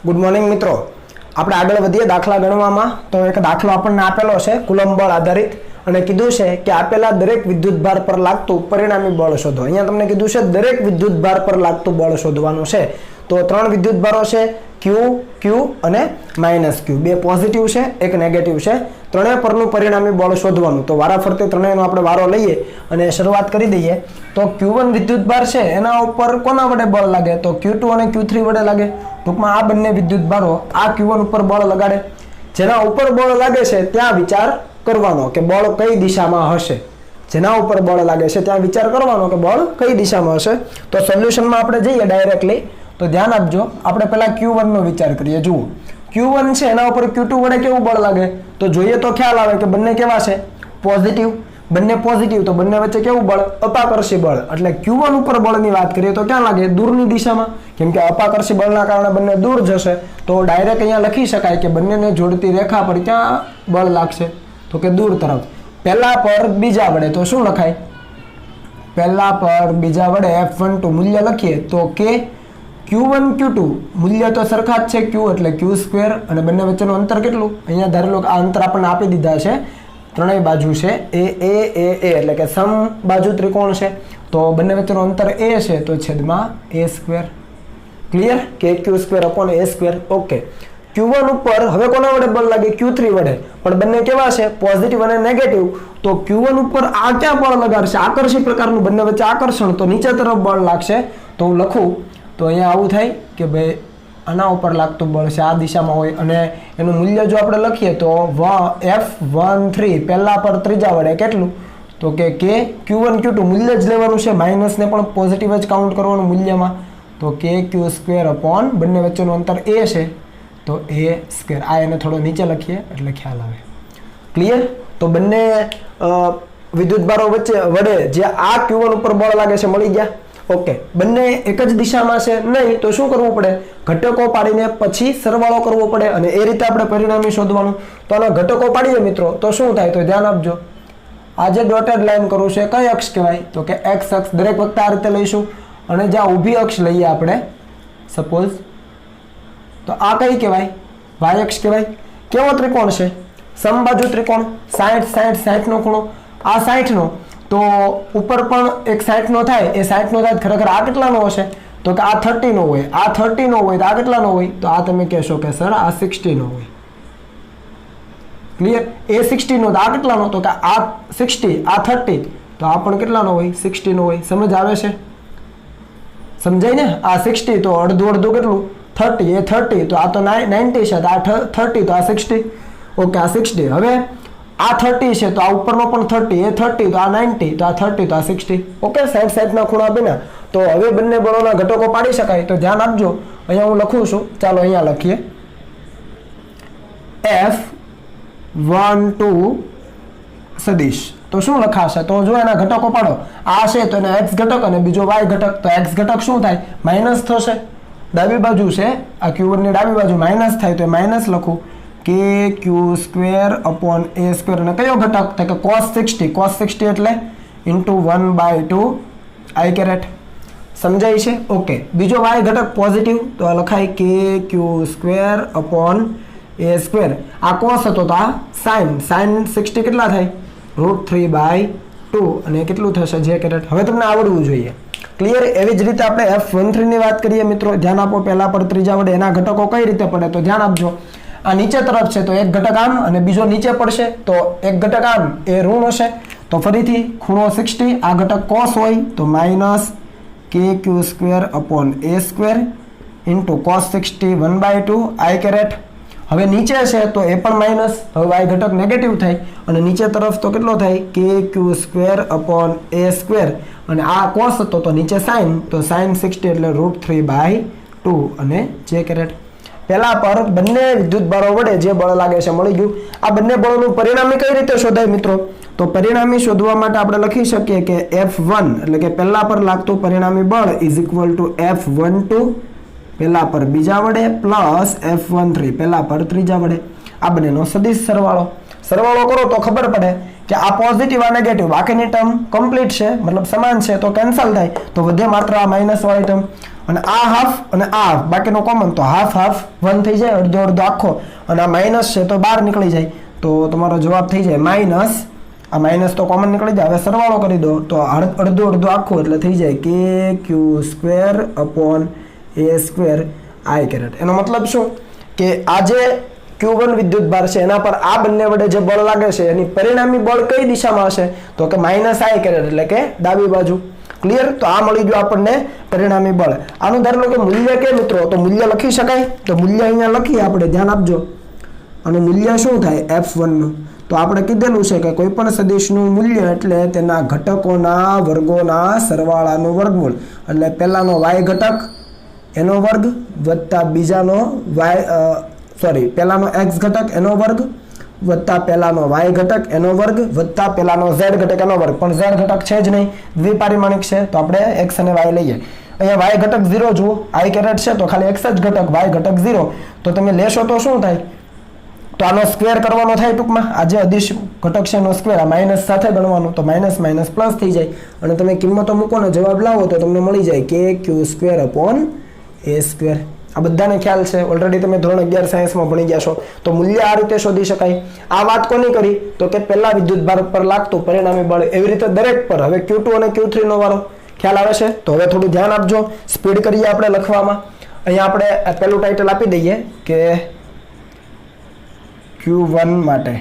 Good morning મિત્રો, આપણે આગળ વધીએ દાખલા ગણવામાં. તો એક દાખલો આપણને આપેલો છે કુલંબ બળ આધારિત અને કીધું છે કે આપેલા દરેક વિદ્યુત ભાર પર લાગતું પરિણામી બળ શોધો. અહીંયા તમને કીધું છે દરેક વિદ્યુત ભાર પર લાગતું બળ શોધવાનું છે. તો ત્રણ વિદ્યુત ભારો છે ક્યુ, ક્યુ અને માઇનસ ક્યુ. બે પોઝિટિવ છે, એક નેગેટિવ છે. ત્રણેય પરનું પરિણામી બળ શોધવાનું. તો વારાફરતી ત્રણેયનો આપણે વારો લઈએ અને શરૂઆત કરી દઈએ. તો Q1 વિદ્યુત ભાર છે એના ઉપર કોના વડે બળ લાગે? તો Q2 અને Q3 વડે લાગે. ટૂંકમાં આ બંને વિદ્યુત ભારો આ Q1 ઉપર બળ લગાડે. જેના ઉપર બળ લાગે છે ત્યાં વિચાર કરવાનો કે બળ કઈ દિશામાં હશે. જેના ઉપર બળ લાગે છે ત્યાં વિચાર કરવાનો કે બળ કઈ દિશામાં હશે. તો સોલ્યુશનમાં આપણે જઈએ ડાયરેક્ટલી. તો ધ્યાન આપજો, આપણે પહેલા Q1 નો વિચાર કરીએ. જુઓ, Q1 છે એના ઉપર Q2 વડે કેવું બળ લાગે? તો જોઈએ તો ખ્યાલ આવે કે બંને કેવા છે? પોઝિટિવ. બંને પોઝિટિવ તો બંને વચ્ચે કેવું બળ? અપાકર્ષી બળ. એટલે Q1 ઉપર બળની વાત કરીએ તો ક્યાં લાગે? દૂરની દિશામાં. કેમ કે અપાકર્ષી બળના કારણે બંને દૂર જશે. તો ડાયરેક્ટ અહીંયા લખી શકાય કે બંનેને જોડતી રેખા પર ક્યાં બળ લાગશે? તો કે દૂર તરફ. પહેલા પર બીજા વડે તો શું લખાય? પહેલા પર બીજા વડે F12 મૂલ્ય લખીએ તો કે Q1 Q2 મૂલ્ય તો સરખા જ છે. Q એટલે Q2 અને બંને વચ્ચેનું અંતર કેટલું? અહીંયા ધારેલો આ અંતર આપણને આપી દીધા છે. ત્રણેય બાજુ છે એ એટલે કે સમ બાજુ ત્રિકોણ છે. તો બંને વચ્ચેનું અંતર a છે તો છેદમાં a². ક્લિયર? કે Q²/a². ઓકે. Q1 ઉપર હવે કોના વડે બળ લાગે? Q3 વડે. પણ બંને કેવા છે? પોઝિટિવ અને નેગેટિવ. તો Q1 ઉપર આ ક્યાં બળ લગાડશે? આકર્ષી પ્રકારનું, બંને વચ્ચે આકર્ષણ. તો નીચે તરફ બળ લાગશે. તો હું લખું તો અહીંયા આવું થાય કે ભાઈ આના ઉપર લાગતું બળ છે આ દિશામાં હોય અને એનું મૂલ્ય જો આપણે લખીએ તો F13 પહેલા પર ત્રીજા વડે કેટલું? તો કે Q1 Q2 મૂલ્ય જ લેવાનું છે, માઇનસને પણ પોઝિટિવ જ કાઉન્ટ કરવાનું મૂલ્યમાં. તો Q² બંને વચ્ચેનું અંતર a છે તો a². આ એને થોડો નીચે લખીએ એટલે ખ્યાલ આવે. ક્લિયર? તો બંને વિદ્યુત ભારો વડે જે આ Q1 ઉપર બળ લાગે છે મળી ગયા. ઓકે. બંને એક જ દિશામાં છે નહીં તો શું કરવું પડે? ઘટકો પાડીને પછી સરવાળો કરવો પડે અને એ રીતે આપણે પરિણામી શોધવાનું. તો આના ઘટકો પાડીએ મિત્રો તો શું થાય? તો ધ્યાન આપજો, આ જે ડોટેડ લાઈન કરું છે કઈ અક્ષ કહેવાય? તો કે x અક્ષ. દરેક વખતે આ રીતે લઈશું. અને જે ઊભી અક્ષ લઈએ આપણે સપોઝ, તો આ કઈ કહેવાય? y અક્ષ કહેવાય. કેવો ત્રિકોણ છે? સમબાજુ ત્રિકોણ. 60 નો ખૂણો. આ 60 નો તો ઉપર પણ એક 60 નો થાય. એ 60 નો થાય ખરેખર આ કેટલાનો હશે? તો કે આ 30 નો હોય. આ 30 નો હોય તો આ કેટલાનો હોય? તો આ તમે કહેશો કે સર આ 60 નો હોય. ક્લિયર? એ 60 નો તો આ કેટલાનો? તો કે આ 60, આ 30 તો આ પણ કેટલાનો હોય? 60 નો હોય. સમજ આવે છે? સમજાય ને? આ 60 તો અડધું કેટલું? 30. એ 30 તો આ તો 90 છે તો આ 30 તો આ 60. ઓકે, આ 60. હવે આ 30 છે તો આ ઉપરનો પણ 30. એ 30 તો આ 90 તો આ 30 તો આ 60. ઓકે, 60 ના ખૂણા બન્યા. તો હવે બંને બળોના ઘટકો પાડી શકાય. તો ધ્યાન આપજો, અહીંયા હું લખું છું. ચાલો અહીંયા લખીએ F12 સદિશ. તો શું લખાશે? તો જો એના ઘટકો પાડો. આ છે તો એના x ઘટક અને બીજો y ઘટક. તો x ઘટક શું થાય? માઇનસ થશે. ડાબી બાજુ છે આ Q1 ની ડાબી બાજુ માઇનસ થાય તો માઇનસ લખું કે Q²/a². અને કયો ઘટક? તો કે cos 60. cos 60 એટલે ×1/2 i². સમજાય છે? ઓકે. બીજો y ઘટક પોઝિટિવ તો લખાય કે Q²/a². આ cos હતો તો આ sin. sin 60 કેટલા થાય? √3/2 અને કેટલું થશે? j². હવે તમને આવડવું જોઈએ. ક્લિયર? એવી જ રીતે આપણે F13 ની વાત કરીએ મિત્રો. ધ્યાન આપો, પહેલા પર ત્રીજા વડે એના ઘટકો કઈ રીતે પડે? તો ધ્યાન આપજો, આ નીચે તરફ છે તો એક ઘટક આમ અને બીજો નીચે પડશે તો એક ઘટક આમ એ ઋણ હશે. તો ફરીથી ખૂણો 60, આ ઘટક cos હોય તો માઇનસ Q²/a² cos 60 1/2 i². હવે નીચે છે તો એ પણ માઇનસ. હવે y ઘટક નેગેટિવ થાય અને નીચે તરફ તો કેટલો થાય? Q²/a² અને આ cos હતો તો નીચે sin. તો sin 60 એટલે √3/2 અને j². પહેલા પર બંને વિદ્યુત ભારો વડે જે બળ લાગે છે મળી ગયું. આ બંને બળોનું પરિણામી કઈ રીતે શોધાય મિત્રો? તો પરિણામી શોધવા માટે આપણે લખી શકીએ કે F1 એટલે કે પહેલા પર લાગતું પરિણામી બળ = F12 પહેલા પર બીજા વડે પ્લસ F13 પહેલા પર ત્રીજા વડે. આ બંનેનો સદિશ સરવાળો કરો તો ખબર પડે કે આ પોઝિટિવ આ નેગેટિવ બાકીની ટર્મ કમ્પ્લીટ છે, મતલબ સમાન છે તો કેન્સલ થાય. તો વધે માત્ર આ માઇનસ વાળી ટર્મ. અને આ હાફ અને આ હાફ બાકીનો કોમન, તો હાફ હાફ 1 થઈ જાય, અડધો અડધો આખો, અને આ માઇનસ છે તો બહાર નીકળી જાય, તો તમારો જવાબ થઈ જાય માઇનસ, આ માઇનસ તો કોમન નીકળી જાય. હવે સરવાળો કરી દો તો અડધો અડધો આખો એટલે થઈ જાય કે Q square upon A square I caret. એનો મતલબ શું કે આ જે Q1 વિદ્યુત ભાર છે એના પર આ બંને વડે જે બળ લાગે છે એની પરિણામી બળ કઈ દિશામાં હશે, તો કે માઇનસ આઈ કેરેટ એટલે કે ડાબી બાજુ. ક્લિયર? તો આ મળી ગયું આપણને પરિણામી બળ. આનું ધારો કે મૂલ્ય કે મિત્રો, તો મૂલ્ય લખી શકાય, તો મૂલ્ય અહીંયા લખીએ આપણે, ધ્યાન આપજો. અને મૂલ્ય શું થાય F1 નું, તો આપણે કીધેલું છે કે કોઈ પણ સદિશનું મૂલ્ય એટલે તેના ઘટકોના વર્ગોના સરવાળાનું વર્ગમૂળ. એટલે પહેલાનો y ઘટક એનો વર્ગ વત્તા બીજાનો પહેલાનો x ઘટક એનો વર્ગ વત્તા પહેલાનો y ઘટક એનો વર્ગ વત્તા પહેલાનો z ઘટક એનો વર્ગ. પણ z ઘટક છે જ નહીં, દ્વિપારિમાણિક છે, તો આપણે x અને y લઈએ. અહીંયા y ઘટક 0 જુઓ, i કેરેટ છે તો ખાલી x જ ઘટક, y ઘટક 0, તો તમે લેશો તો શું થાય, તો આનો સ્ક્વેર કરવાનો થાય ટૂંકમાં, આ જે અદિશ ઘટક છે એનો સ્ક્વેર, આ માઇનસ સાથે ગણવાનું, તો માઇનસ માઇનસ પ્લસ થઈ જાય, અને તમે કિંમતો મૂકો ને જવાબ લાવો તો તમને મળી જાય કે Q square upon A square. આ બધાને ખ્યાલ છે, ઓલરેડી તમે ધોરણ 11 સાયન્સમાં ભણી ગયા છો. તો મૂલ્ય આ રીતે શોધી શકાય. આ વાત કોની કરી, તો કે પહેલા વિદ્યુત ભાર પર લાગતું પરિણામી બળ, એવી રીતે દરેક પર. હવે Q2 અને Q3 નો વારો, ખ્યાલ આવે છે? તો હવે થોડું ધ્યાન આપજો, સ્પીડ કરીએ આપણે લખવામાં. અહીંયા આપણે પહેલું ટાઇટલ આપી દઈએ કે Q1 માટે.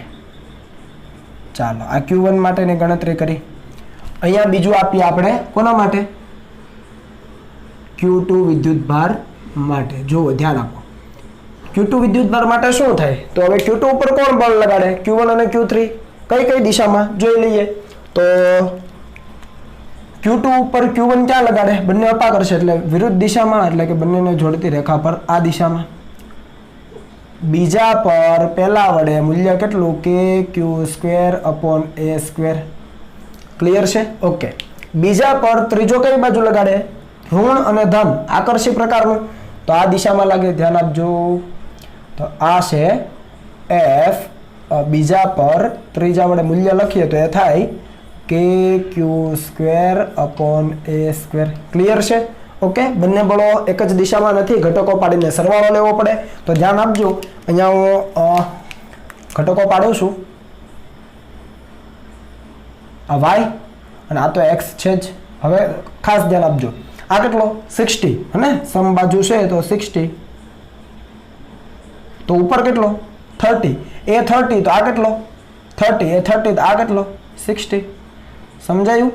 ચાલો આ Q1 માટેની ગણતરી કરી. અહીંયા બીજું આપીએ આપણે કોના માટે, Q2 વિદ્યુત ભાર માટે. જુઓ ધ્યાન આપો, Q2 વિદ્યુત ભાર માટે શું થાય, તો હવે Q2 ઉપર કોણ બળ લગાડે, Q1 અને Q3 કઈ કઈ દિશામાં જોઈ લઈએ. તો Q2 ઉપર Q1 ક્યાં લગાડે, બંને અપાકર છે એટલે વિરુદ્ધ દિશામાં, એટલે કે બંનેને જોડતી રેખા પર આ દિશામાં. બીજા પર પહેલા વડે મૂલ્ય કેટલું, કે Q square upon A square. Clear છે? ઓકે. બીજા પર ત્રીજો કઈ બાજુ લગાડે, ઋણ અને ધન આકર્ષી પ્રકારનું, તો આ દિશામાં લાગે, ધ્યાન આપજો. તો આ છે F. બીજા પર ત્રીજા વડે મૂલ્ય લખીએ તો એ થાય કે Q square upon A square. Clear છે? ઓકે. બંને બળો એક જ દિશામાં નથી, ઘટકો પાડીને સરવાળો લેવો પડે, તો ધ્યાન આપજો. અહીંયા હું ઘટકો પાડું છું, આ y અને આ તો x છે જ. હવે ખાસ ધ્યાન આપજો, આ કેટલો 60 હને, સમબાજુ છે તો 60, તો ઉપર કેટલો 30, એ 30 તો આ કેટલો 30, એ 30 તો આ કેટલો 60. સમજાયું?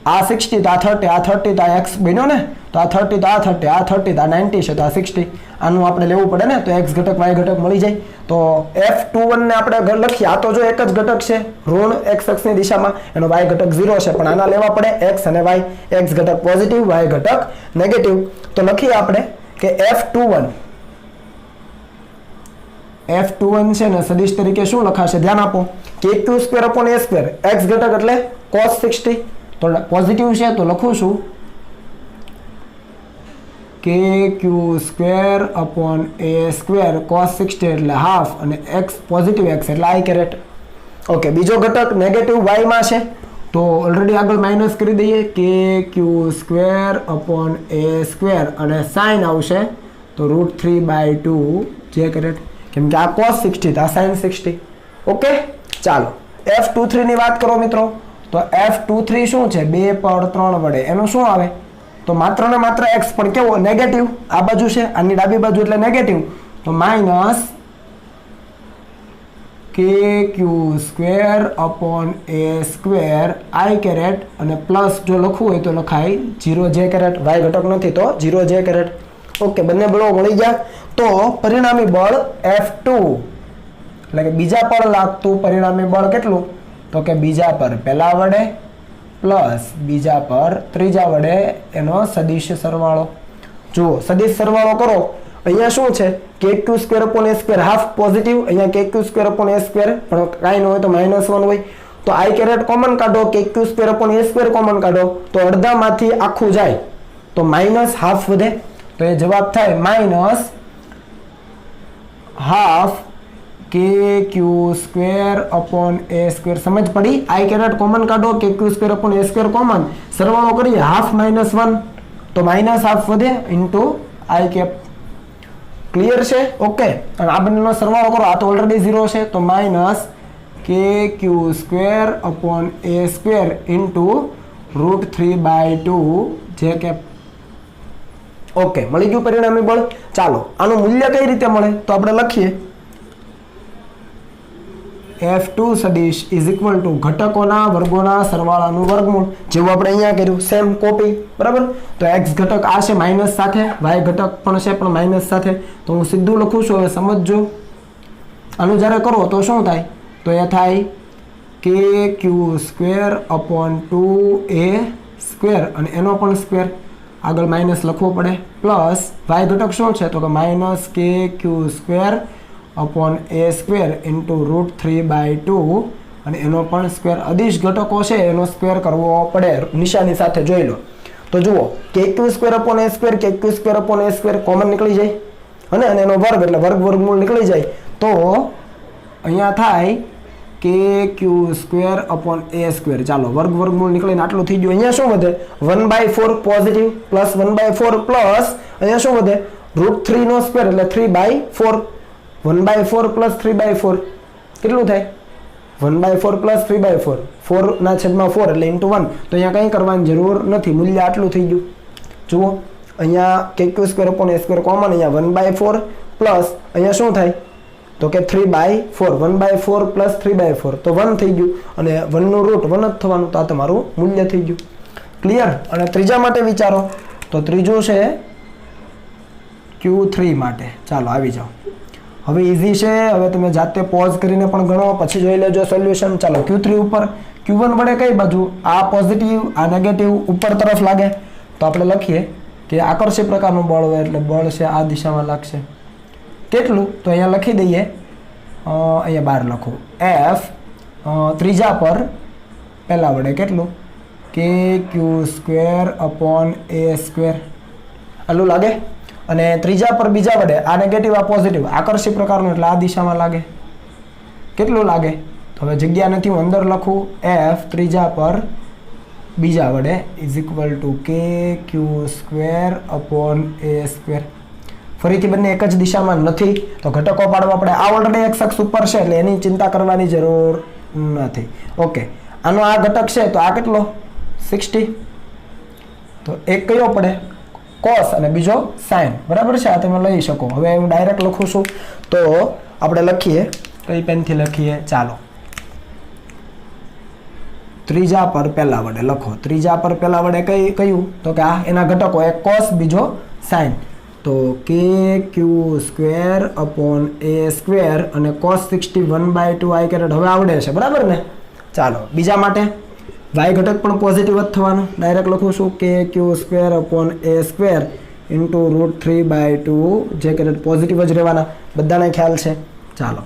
આ 60 તો આ 30, આ 30 તો આ x બન્યો ને, તો આ 30 તો આ 30, આ 30 તો આ 90 છે, તો આ 60. આનું આપણે લેવું પડે ને, તો x ઘટક y ઘટક મળી જાય. તો F21 ને આપણે લખીએ, આ તો જો એક જ ઘટક છે ઋણ x અક્ષની દિશામાં, એનો y ઘટક 0 છે, પણ આના લેવા પડે x અને y, x ઘટક પોઝિટિવ, y ઘટક નેગેટિવ. તો લખીએ આપણે કે F21 છે ને સદિશ તરીકે શું લખાશે, ધ્યાન આપો, કે q square upon a square, x ઘટક એટલે cos 60, તો પોઝિટિવ છે તો લખું છું કે Q square upon A square cos 60 એટલે હાફ, અને x પોઝિટિવ x એટલે i કેરેટ. ઓકે. બીજો ઘટક નેગેટિવ y માં છે, તો ઓલરેડી આગળ માઇનસ કરી દઈએ કે Q square upon A square, અને સાઇન આવશે તો √3/2 જે કેરેટ, કેમ કે આ cos 60 તો આ sin 60. ઓકે. ચાલો F23 ની વાત કરો મિત્રો, તો F23 શું છે, 2 પર 3 વડે, એનું શું આવે, તો માત્ર ને માત્ર x, પણ કેવો નેગેટિવ, આ બાજુ છે, આની ડાબી બાજુ એટલે નેગેટિવ, તો minus K Q square upon A square i caret, અને પ્લસ જો લખવું હોય તો લખાય 0 જે કેરેટ, y ઘટક નથી તો 0 જે કેરેટ. ઓકે. બંને બળો મળી ગયા. તો પરિણામી બળ F2 એટલે કે બીજા પર લાગતું પરિણામી બળ કેટલું, તો કે બીજા પર પહેલા વડે પ્લસ બીજા પર ત્રીજા વડે એનો સદિશ સરવાળો. જુઓ સદિશ સરવાળો કરો, અહીંયા શું છે કે Q square upon A square half positive, અહીંયા કે Q square upon A square, પણ કાંઈ ન હોય તો -1 હોય, તો i કેરેટ કોમન કાઢો, કે Q square upon A square common કાઢો, તો અડધામાંથી આખું જાય તો માઇનસ હાફ વધે, તો એ જવાબ થાય -½ કે Q square upon A square. સમજ પડી? i કેરેટ કોમન કાઢો, કે Q square upon A square common, સરવાળો કરીએ, ½ -1 તો માઇનસ હાફ વધે ઇન્ટુ આઈ કેપ. ક્લિયર છે? ઓકે. અને આ બંનેનો સરવાળો કરો, આ તો ઓલરેડી 0 છે, તો minus K Q square upon A square into √3/2 જે કેપ. ઓકે, મળી ગયું પરિણામી બળ. ચાલો આનું મૂલ્ય કઈ રીતે મળે તો આપણે લખીએ F2 સદિશ ઇઝ ઇક્વલ ટુ ઘટકોના વર્ગોના સરવાળાનું વર્ગમૂળ, જેવું આપણે અહીંયા કર્યું સેમ કોપી. બરાબર? તો x ઘટક આ છે માઇનસ સાથે, y ઘટક પણ છે પણ માઇનસ સાથે. તો હું સીધું લખું છું, હવે સમજજો. આનું જ્યારે કરો તો શું થાય? તો એ થાય કે Q square upon 2a square અને એનો પણ સ્ક્વેર, આગળ માઇનસ લખવો પડે, પ્લસ y ઘટક શું છે તો કે minus K Q square upon A square into √3/2 અને એનો પણ સ્ક્વેર. અદિશ ઘટકો છે એનો સ્ક્વેર કરવો પડે નિશાની સાથે, જોઈ લો. તો જુઓ કે Q square upon A square, કે Q square upon A square common નીકળી જાય અને એનો વર્ગ એટલે વર્ગમૂળ નીકળી જાય. તો અહીંયા થાય કે Q square upon A square. ચાલો વર્ગમૂળ નીકળીને આટલું થઈ ગયું. અહીંયા શું વધે? 1/4 પોઝિટિવ પ્લસ 1/4 પ્લસ અહીંયા શું વધે? √3 નો સ્ક્વેર એટલે 3/4. 1/4 પ્લસ 3/4 કેટલું થાય? 1/4 પ્લસ 3/4, 4 ના છેદમાં 4 એટલે ઇન્ટુ 1. તો અહીંયા કંઈ કરવાની જરૂર નથી, મૂલ્ય આટલું થઈ ગયું. જુઓ અહીંયા કે Q square upon A square common, અહીંયા 1/4 પ્લસ અહીંયા શું થાય તો કે 3/4. 1/4 પ્લસ 3/4 તો 1 થઈ ગયું અને 1 નું રૂટ 1 જ થવાનું. તો આ તમારું મૂલ્ય થઈ ગયું. ક્લિયર? અને ત્રીજા માટે વિચારો, તો ત્રીજું છે Q3 માટે. ચાલો આવી જાઓ. હવે ઇઝી છે, હવે તમે જાતે પોઝ કરીને પણ ગણો, પછી જોઈ લેજો સોલ્યુશન. ચાલો Q3 ઉપર Q1 વડે કઈ બાજુ? આ પોઝિટિવ આ નેગેટિવ ઉપર તરફ લાગે, તો આપણે લખીએ કે આકર્ષી પ્રકારનું બળ હોય એટલે બળ છે આ દિશામાં લાગશે. કેટલું? તો અહીંયા લખી દઈએ, અહીંયા બહાર લખું F ત્રીજા પર પહેલા વડે કેટલું? કે Q square upon A square. આટલું લાગે. અને ત્રીજા પર બીજા વડે, આ નેગેટિવ આ પોઝિટિવ, આકર્ષી પ્રકારનું એટલે આ દિશામાં લાગે. કેટલું લાગે? તો હવે જગ્યા નથી, હું અંદર લખું F ત્રીજા પર બીજા વડે ઇઝ ઇક્વલ ટુ કે Q square upon A square. ફરીથી બંને એક જ દિશામાં નથી તો ઘટકો પાડવા પડે. આ ઓલરેડી x અક્ષ ઉપર છે એટલે એની ચિંતા કરવાની જરૂર નથી. ઓકે, આનો આ ઘટક છે તો આ કેટલો? 60. તો એક કયો પડે? કોસ અને બીજો સાઇન. બરાબર છે? આ તમે લઈ શકો. હવે હું ડાયરેક્ટ લખું છું, તો આપણે લખીએ કઈ પેનથી લખીએ? ચાલો ત્રીજા પર પહેલા વડે લખો. ત્રીજા પર પહેલા વડે કયું? તો કે આ એના ઘટકો, એક કોસ બીજો સાઇન. તો કે Q square upon A square અને કોસ 60 1/2 આઈ કેરેટ. હવે આવડે છે, બરાબર ને? ચાલો બીજા માટે y ઘટક પણ પોઝિટિવ જ થવાનું. ડાયરેક્ટ લખું છું કે Q square upon A square into √3/2 જે કેરેટ પોઝિટિવ જ રહેવાના, બધાને ખ્યાલ છે. ચાલો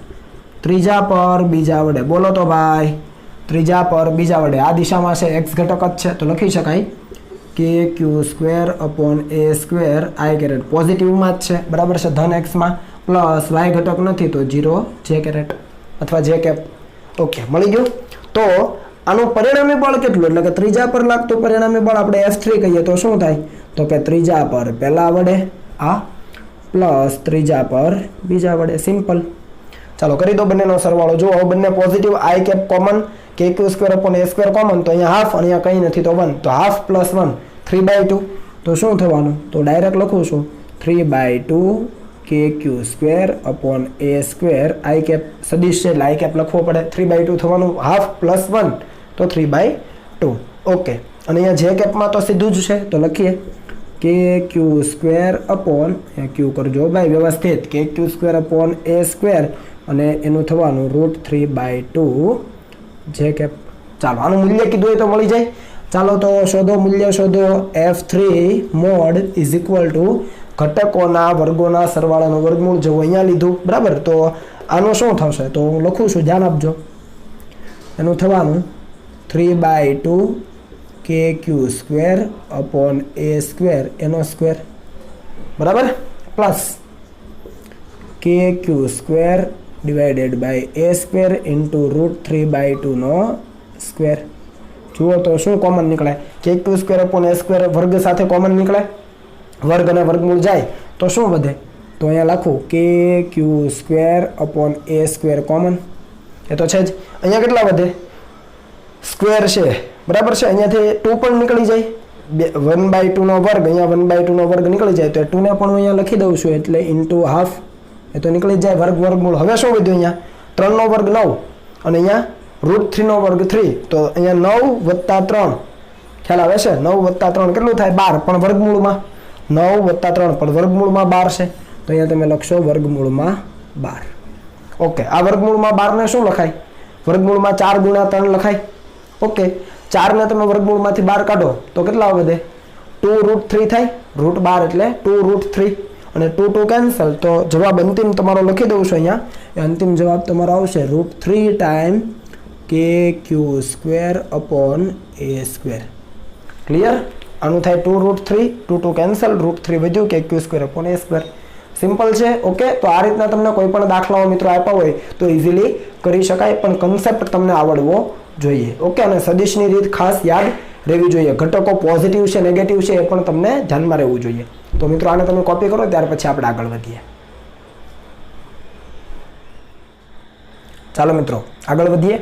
ત્રીજા પર બીજા વડે બોલો તો ભાઈ. ત્રીજા પર બીજા વડે આ દિશામાં છે, x ઘટક જ છે તો લખી શકાય કે Q square upon A square I caret પોઝિટિવમાં જ છે, બરાબર છે, ધન એક્સમાં, પ્લસ y ઘટક નથી તો 0 જે કેરેટ અથવા જે કેપ. ઓકે, મળી ગયું. તો આનું પરિણામી બળ કેટલું? એટલે કે ત્રીજા પર લાગતું પરિણામી બળ આપણે F3 કહીએ તો શું થાય? તો કે ત્રીજા પર પહેલા વડે આ પ્લસ ત્રીજા પર બીજા વડે. સિમ્પલ. ચાલો કરી દો બંનેનો સરવાળો. જો હવે બંને પોઝિટિવ, આઈ કેપ કોમન, કે Q square upon A square common, તો અહીંયા હાફ અને અહીંયા કંઈ નથી તો 1. તો હાફ પ્લસ 1 3/2. તો શું થવાનું? તો ડાયરેક્ટ લખું છું 3/2 K Q square upon A square I cap સદિશ છે એટલે આઈ કેપ લખવો પડે. 3/2 થવાનું. હાફ પ્લસ 1 તો 3/2. ઓકે, અને અહીંયા જે કેપમાં તો સીધું જ છે તો લખીએ કે ક્યુ સ્ક્વેર અપોન, ક્યુ કરજો ભાઈ વ્યવસ્થિત, કે Q square upon A square અને એનું થવાનું √3/2 જે કેપ. ચાલો આનું મૂલ્ય કીધું હોય તો મળી જાય. ચાલો તો શોધો, મૂલ્ય શોધો. F3 mode is equal two ઘટકોના વર્ગોના સરવાળાનું વર્ગમૂળ જેવું અહીંયા લીધું, બરાબર. તો આનું શું થશે? તો હું લખું છું, ધ્યાન આપજો. એનું થવાનું 3/2 K Q square upon A square એનો સ્ક્વેર, બરાબર, plus K Q square divided by A square into √3/2 નો સ્ક્વેર જુઓ તો શું કોમન નીકળે K Q square upon A square વર્ગ સાથે કોમન નીકળે, વર્ગ અને વર્ગમૂળ જાય તો શું વધે, તો અહીંયા લખું કે Q square upon A square common, એ તો છે જ. અહીંયા કેટલા વધે, સ્ક્વેર છે બરાબર છે, અહીંયાથી 2 પણ નીકળી જાય, 1/2 નો વર્ગ, અહીંયા 1/2 નો વર્ગ નીકળી જાય તો 2 ને પણ હું અહીંયા લખી દઉં છું એટલે ઇન્ટુ હાફ, એ તો નીકળી જાય વર્ગ વર્ગમૂળ. હવે શું વધ્યું, અહીંયા 3 નો વર્ગ 9 અને અહીંયા √3 નો વર્ગ 3, તો અહીંયા 9 + 3 ખ્યાલ આવે છે, 9 + 3 કેટલું થાય 12, પણ વર્ગમૂળમાં 9 + 3 પણ વર્ગમૂળમાં 12 છે, તો અહીંયા તમે લખશો વર્ગમૂળમાં 12. ઓકે, આ વર્ગમૂળમાં 12 ને શું લખાય, વર્ગમૂળમાં 4 × 3 લખાય. ઓકે, 4 ને તમે વર્ગમૂળમાંથી 12 કાઢો તો કેટલા વધે, 2√3 થાય, √12 એટલે 2√3 અને 2 કેન્સલ, તો જવાબ અંતિમ તમારો લખી દઉં છું અહીંયા, એ અંતિમ જવાબ તમારો આવશે √3 ટાઈમ કે Q square upon A square. Clear, આનું થાય 2√3, 2 કેન્સલ, √3 વધ્યું કે Q square upon A square. Simple છે. ઓકે, તો આ રીતના તમને કોઈ પણ દાખલાઓ મિત્રો આપ્યા હોય તો ઇઝીલી કરી શકાય, પણ કન્સેપ્ટ તમને આવડવો જોઈએ. ઓકે, અને સદિશની રીત ખાસ યાદ રહેવી જોઈએ, ઘટકો પોઝિટિવ છે નેગેટિવ છે એ પણ તમને ધ્યાનમાં રહેવું જોઈએ. તો મિત્રો આને તમે કોપી કરો, ત્યાર પછી આપણે આગળ વધીએ. ચાલો મિત્રો આગળ વધીએ.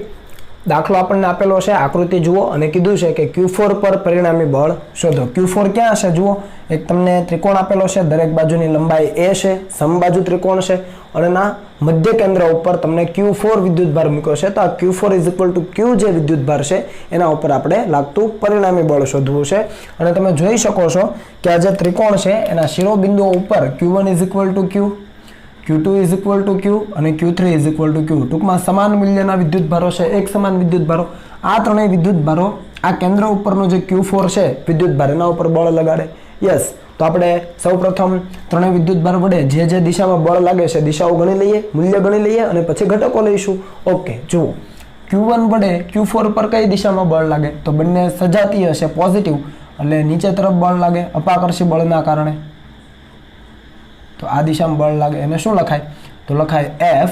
દાખલો આપણને આપેલો છે, આકૃતિ જુઓ અને કીધું છે કે Q4 પર પરિણામી બળ શોધો. Q4 ક્યાં છે જુઓ, એક તમને ત્રિકોણ આપેલો છે, દરેક બાજુની લંબાઈ a છે, સમબાજુ ત્રિકોણ છે અને ના મધ્ય કેન્દ્ર ઉપર તમને Q4 વિદ્યુતભાર મૂક્યો છે. તો આ Q4 = Q જે વિદ્યુતભાર છે એના ઉપર આપણે લાગતું પરિણામી બળ શોધવું છે. અને તમે જોઈ શકો છો કે આ જે ત્રિકોણ છે એના શિરોબિંદુઓ ઉપર Q1 = Q, Q2 = Q અને Q3 = Q. ટૂંકમાં સમાન મૂલ્યના વિદ્યુતભારો છે, એક સમાન વિદ્યુતભારો. આ ત્રણેય વિદ્યુતભારો આ કેન્દ્ર ઉપરનો જે Q4 છે વિદ્યુતભાર એના ઉપર બળ લગાડે. યસ, તો આપણે સૌપ્રથમ ત્રણેય વિદ્યુતભાર વડે જે દિશામાં બળ લાગે છે દિશાઓ ગણી લઈએ, મૂલ્ય ગણી લઈએ અને પછી ઘટકો લઈશું. ઓકે, જુઓ Q1 વડે Q4 પર કઈ દિશામાં બળ લાગે, તો બંને સજાતીય છે, પોઝિટિવ, એટલે નીચે તરફ બળ લાગે અપાકર્ષી બળના કારણે. તો આ દિશામાં બળ લાગે એને શું લખાય, તો લખાય F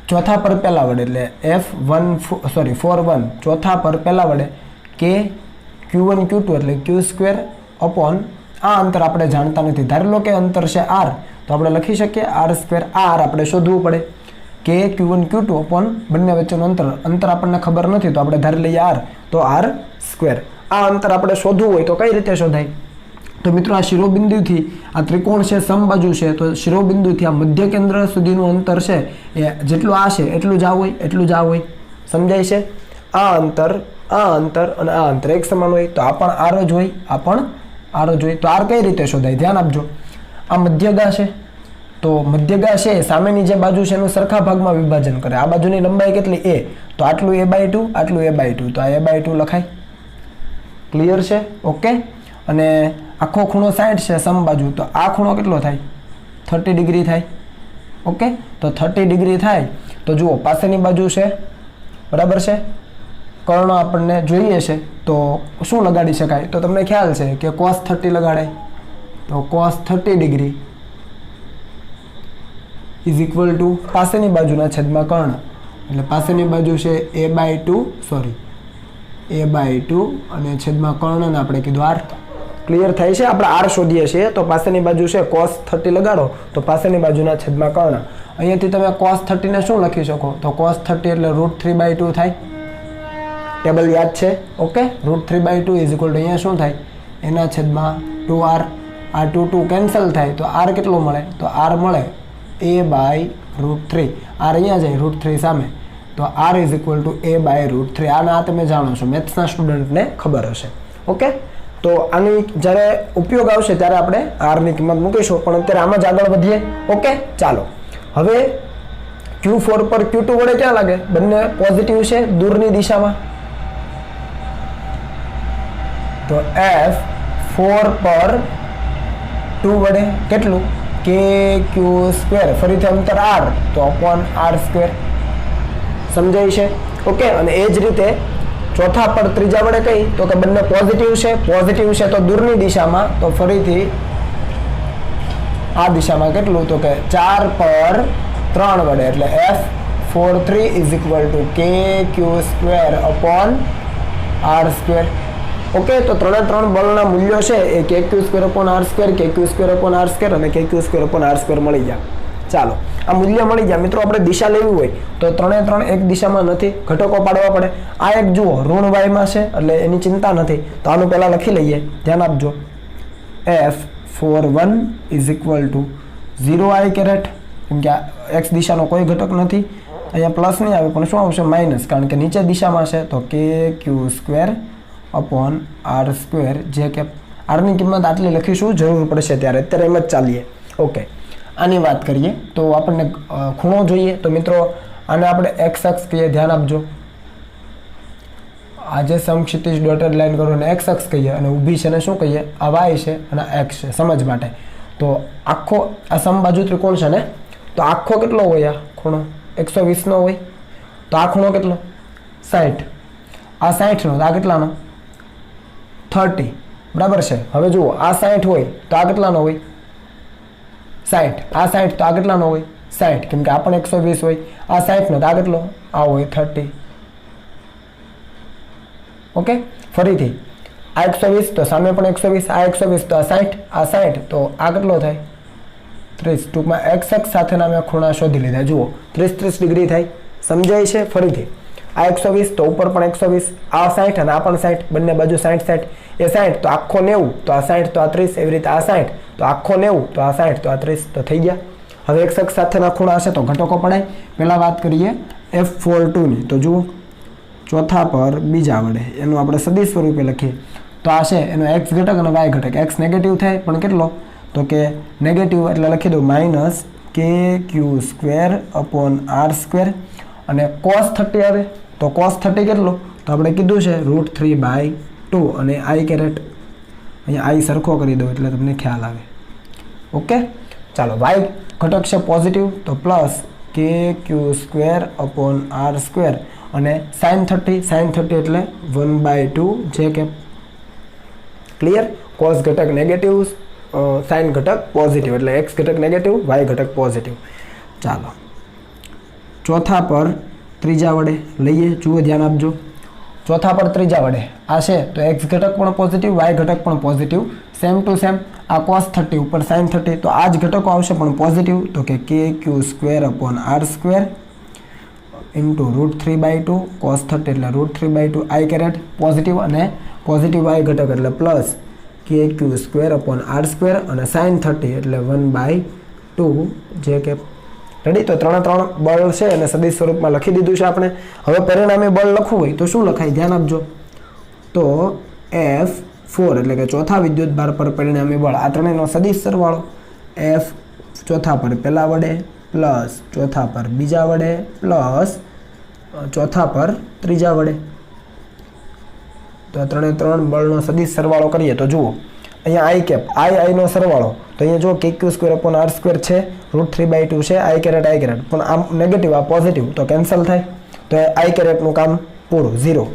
ચોથા પર પહેલા વડે, એટલે F4 ચોથા પર પહેલા વડે કે Q1 Q2 એટલે Q² અપોન આ અંતર આપણે જાણતા નથી, ધારી લો કે અંતર છે R, તો આપણે લખી શકીએ R². R આપણે શોધવું પડે કે Q1 Q2 અપોન બંને વચ્ચેનું અંતર આપણને ખબર નથી, તો આપણે ધારી લઈએ R, તો R². આ અંતર આપણે શોધવું હોય તો કઈ રીતે શોધાય, તો મિત્રો આ શિરોબિંદુથી આ ત્રિકોણ છે, સમબાજુ છે, તો શિરોબિંદુથી આ મધ્ય કેન્દ્ર સુધીનું અંતર છે એ જેટલું આ છે એટલું જ આ હોય, એટલું જ આ હોય. સમજાય છે? આ અંતર અને આ અંતર એક સમાન હોય તો આ પણ R જ હોય, આ પણ R જ હોય. તો R કઈ રીતે શોધાય, ધ્યાન આપજો. આ મધ્યગા છે, તો મધ્યગા છે સામેની જે બાજુ છે એનું સરખા ભાગમાં વિભાજન કરે. આ બાજુની લંબાઈ કેટલી a, તો આટલું a/2, આટલું a/2, તો આ a/2 લખાય. ક્લિયર છે? ઓકે, અને આખો ખૂણો 60 છે સમબાજુ, તો આ ખૂણો કેટલો થાય, 30 ડિગ્રી થાય. ઓકે, તો 30 ડિગ્રી થાય તો જુઓ પાસેની બાજુ છે બરાબર છે, કર્ણ આપણને જોઈએ છે તો શું લગાડી શકાય, તો તમને ખ્યાલ છે કે cos 30 લગાડાય. તો cos 30 ડિગ્રી = પાસેની બાજુના છેદમાં કર્ણ, એટલે પાસેની બાજુ છે a/2 અને છેદમાં કર્ણને આપણે કીધું R. ક્લિયર થાય છે? આપણે R શોધીએ છીએ તો પાસેની બાજુ છે cos 30 લગાડો તો પાસેની બાજુના છેદમાં કર્ણ. અહીંયાથી તમે cos 30 ને શું લખી શકો, તો cos 30 એટલે √3/2 થાય. ટેબલ યાદ છે? ઓકે, √3/2 અહીંયા શું થાય, એના છેદમાં 2R. આ 2 કેન્સલ થાય તો R કેટલો મળે, તો R મળે a/√3. R અહીંયા જાય √3 સામે, તો R a/√3. આના તમે જાણો છો, મેથ્સના સ્ટુડન્ટને ખબર હશે. ઓકે, તો આની જ્યારે ઉપયોગ આવશે ત્યારે આપણે R ની કિંમત મૂકીશું, પણ અત્યારે આમાં જ આગળ વધીએ. ઓકે, ચાલો હવે Q4 પર Q2 વડે ક્યાં લાગે, બંને પોઝિટિવ છે દૂરની દિશામાં, તો F4 પર 2 વડે કેટલું કે Q², ફરીથી અંતર R, તો અપોન R². સમજાય છે? ઓકે, અને એ જ રીતે ચોથા પર ત્રીજા વડે કઈ, તો કે બંને પોઝિટિવ છે તો દૂરની દિશામાં, તો ફરીથી આ દિશામાં કેટલું, તો કે 4 પર 3 વડે, એટલે F43 is equal two KQ² upon R². Okay, તો ત્રણ બળના મૂલ્યો છે એ KQ² upon R², KQ² upon R² અને KQ² અપોન R² મળી ગયા. ચાલો, આ મૂલ્ય મળી ગયા. મિત્રો આપણે દિશા લેવી હોય તો ત્રણ એક દિશામાં નથી, ઘટકો પાડવા પડે. આ એક જુઓ ઋણ વાયમાં છે એટલે એની ચિંતા નથી, તો આનું પહેલા લખી લઈએ. ધ્યાન આપજો. F41 is equal to 0 i caret, કેમ કે એક્સ દિશાનો કોઈ ઘટક નથી. અહીંયા પ્લસ નહીં આવે પણ શું આવશે? માઇનસ, કારણ કે નીચે દિશામાં છે. તો KQ² અપોન R², જે કે આરની કિંમત આટલી લખીશું, જરૂર પડશે ત્યારે, અત્યારે એમ જ ચાલીએ. ઓકે, આની વાત કરીએ તો આપણને ખૂણો જોઈએ. તો મિત્રો આને આપણે એક્સ અક્ષ કહીએ. ધ્યાન આપજો. આ જે સમક્ષિતિજ ડોટેડ લાઈન કરું અને એક્સ અક્ષ કહીએ, અને ઊભી છે ને શું કહીએ? આ વાય છે અને એક્સ છે, સમજ માટે. તો આખો આ સમબાજુ ત્રિકોણ છે ને, તો આખો કેટલો હોય? આ ખૂણો 120 નો હોય. તો આ ખૂણો કેટલો? 60. આ 60 નો, તો આ કેટલાનો? 30. બરાબર છે. હવે જુઓ, આ 60 હોય તો આ કેટલાનો હોય? 60. આ 60 તો આ કેટલાનો હોય? 60, કેમ કે આ પણ 120 હોય. આ 60 નો, તો આ કેટલો? આ હોય 30. ઓકે, ફરીથી આ 120 તો સામે પણ 120, આ 120 તો આ 60, આ 60 તો આ કેટલો થાય? 30. ટૂંકમાં એક્સ અક્ષ સાથેના મેં ખૂણા શોધી લીધા. જુઓ 30 ડિગ્રી થાય. સમજાય છે? ફરીથી આ 120 તો ઉપર પણ 120, આ 60 અને આ પણ 60, બંને બાજુ 60 એ 60 તો આખો 90, તો આ 60 તો આ 30, એવી રીતે આ 60 તો આખો 90, તો આ 60 તો આ 30, તો થઈ ગયા. હવે એક્સ અક્ષ સાથેના ખૂણા હશે તો ઘટકો પડાય. પહેલા વાત કરીએ F42 ની. તો જુઓ, ચોથા પર બીજા વડે એનું આપણે સદિશ સ્વરૂપે લખીએ. તો આ છે એનો એક્સ ઘટક અને વાય ઘટક. એક્સ નેગેટિવ થાય પણ કેટલો? તો કે નેગેટિવ એટલે લખી દો માઇનસ KQ² અપોન R². અને cos 30 આવે તો cos 30 કેટલો? તો આપણે કીધું છે √3/2 અને i કેરેટ. અહીંયા i સરખો કરી દો એટલે તમને ખ્યાલ આવે. ઓકે, ચાલો. y ઘટક છે પોઝિટિવ, તો પ્લસ KQ² અપોન R² અને sin 30 એટલે 1/2, જે કે ક્લિયર. cos ઘટક નેગેટિવ, sin ઘટક પોઝિટિવ, એટલે x ઘટક નેગેટિવ, y ઘટક પોઝિટિવ. ચાલો, ચોથા પર ત્રીજા વડે લઈએ. જુઓ, ધ્યાન આપજો. ચોથા પર ત્રીજા વડે આ છે તો x ઘટક પણ પોઝિટિવ, y ઘટક પણ પોઝિટિવ, સેમ ટુ સેમ. આ cos 30 ઉપર sin 30, તો આ જ ઘટકો આવશે પણ પોઝિટિવ. તો કે KQ² upon R² into √3/2 cos 30 એટલે √3/2 i કેરેટ પોઝિટિવ, અને પોઝિટિવ y ઘટક એટલે પ્લસ KQ² અપોન R² અને sin 30 એટલે 1/2, જે કે રેડી. તો ત્રણ બળ છે અને સદિશ સ્વરૂપમાં લખી દીધું છે આપણે. હવે પરિણામી બળ લખવું હોય તો શું લખાય? ધ્યાન આપજો. તો F4 એટલે કે ચોથા વિદ્યુત ભાર પર પરિણામી બળ, આ ત્રણેયનો સદિશ સરવાળો. F ચોથા પર પહેલા વડે પ્લસ ચોથા પર બીજા વડે પ્લસ ચોથા પર ત્રીજા વડે. તો આ ત્રણ બળનો સદિશ સરવાળો કરીએ તો જુઓ, અહીંયા i કેપ, i નો સરવાળો. તો અહીંયા જો KQ² અપોન R² છે, √3/2 છે, i કેરેટ, પણ આમ નેગેટિવ, આ પોઝિટિવ, તો કેન્સલ થાય. તો i કેરેટનું કામ પૂરું, 0.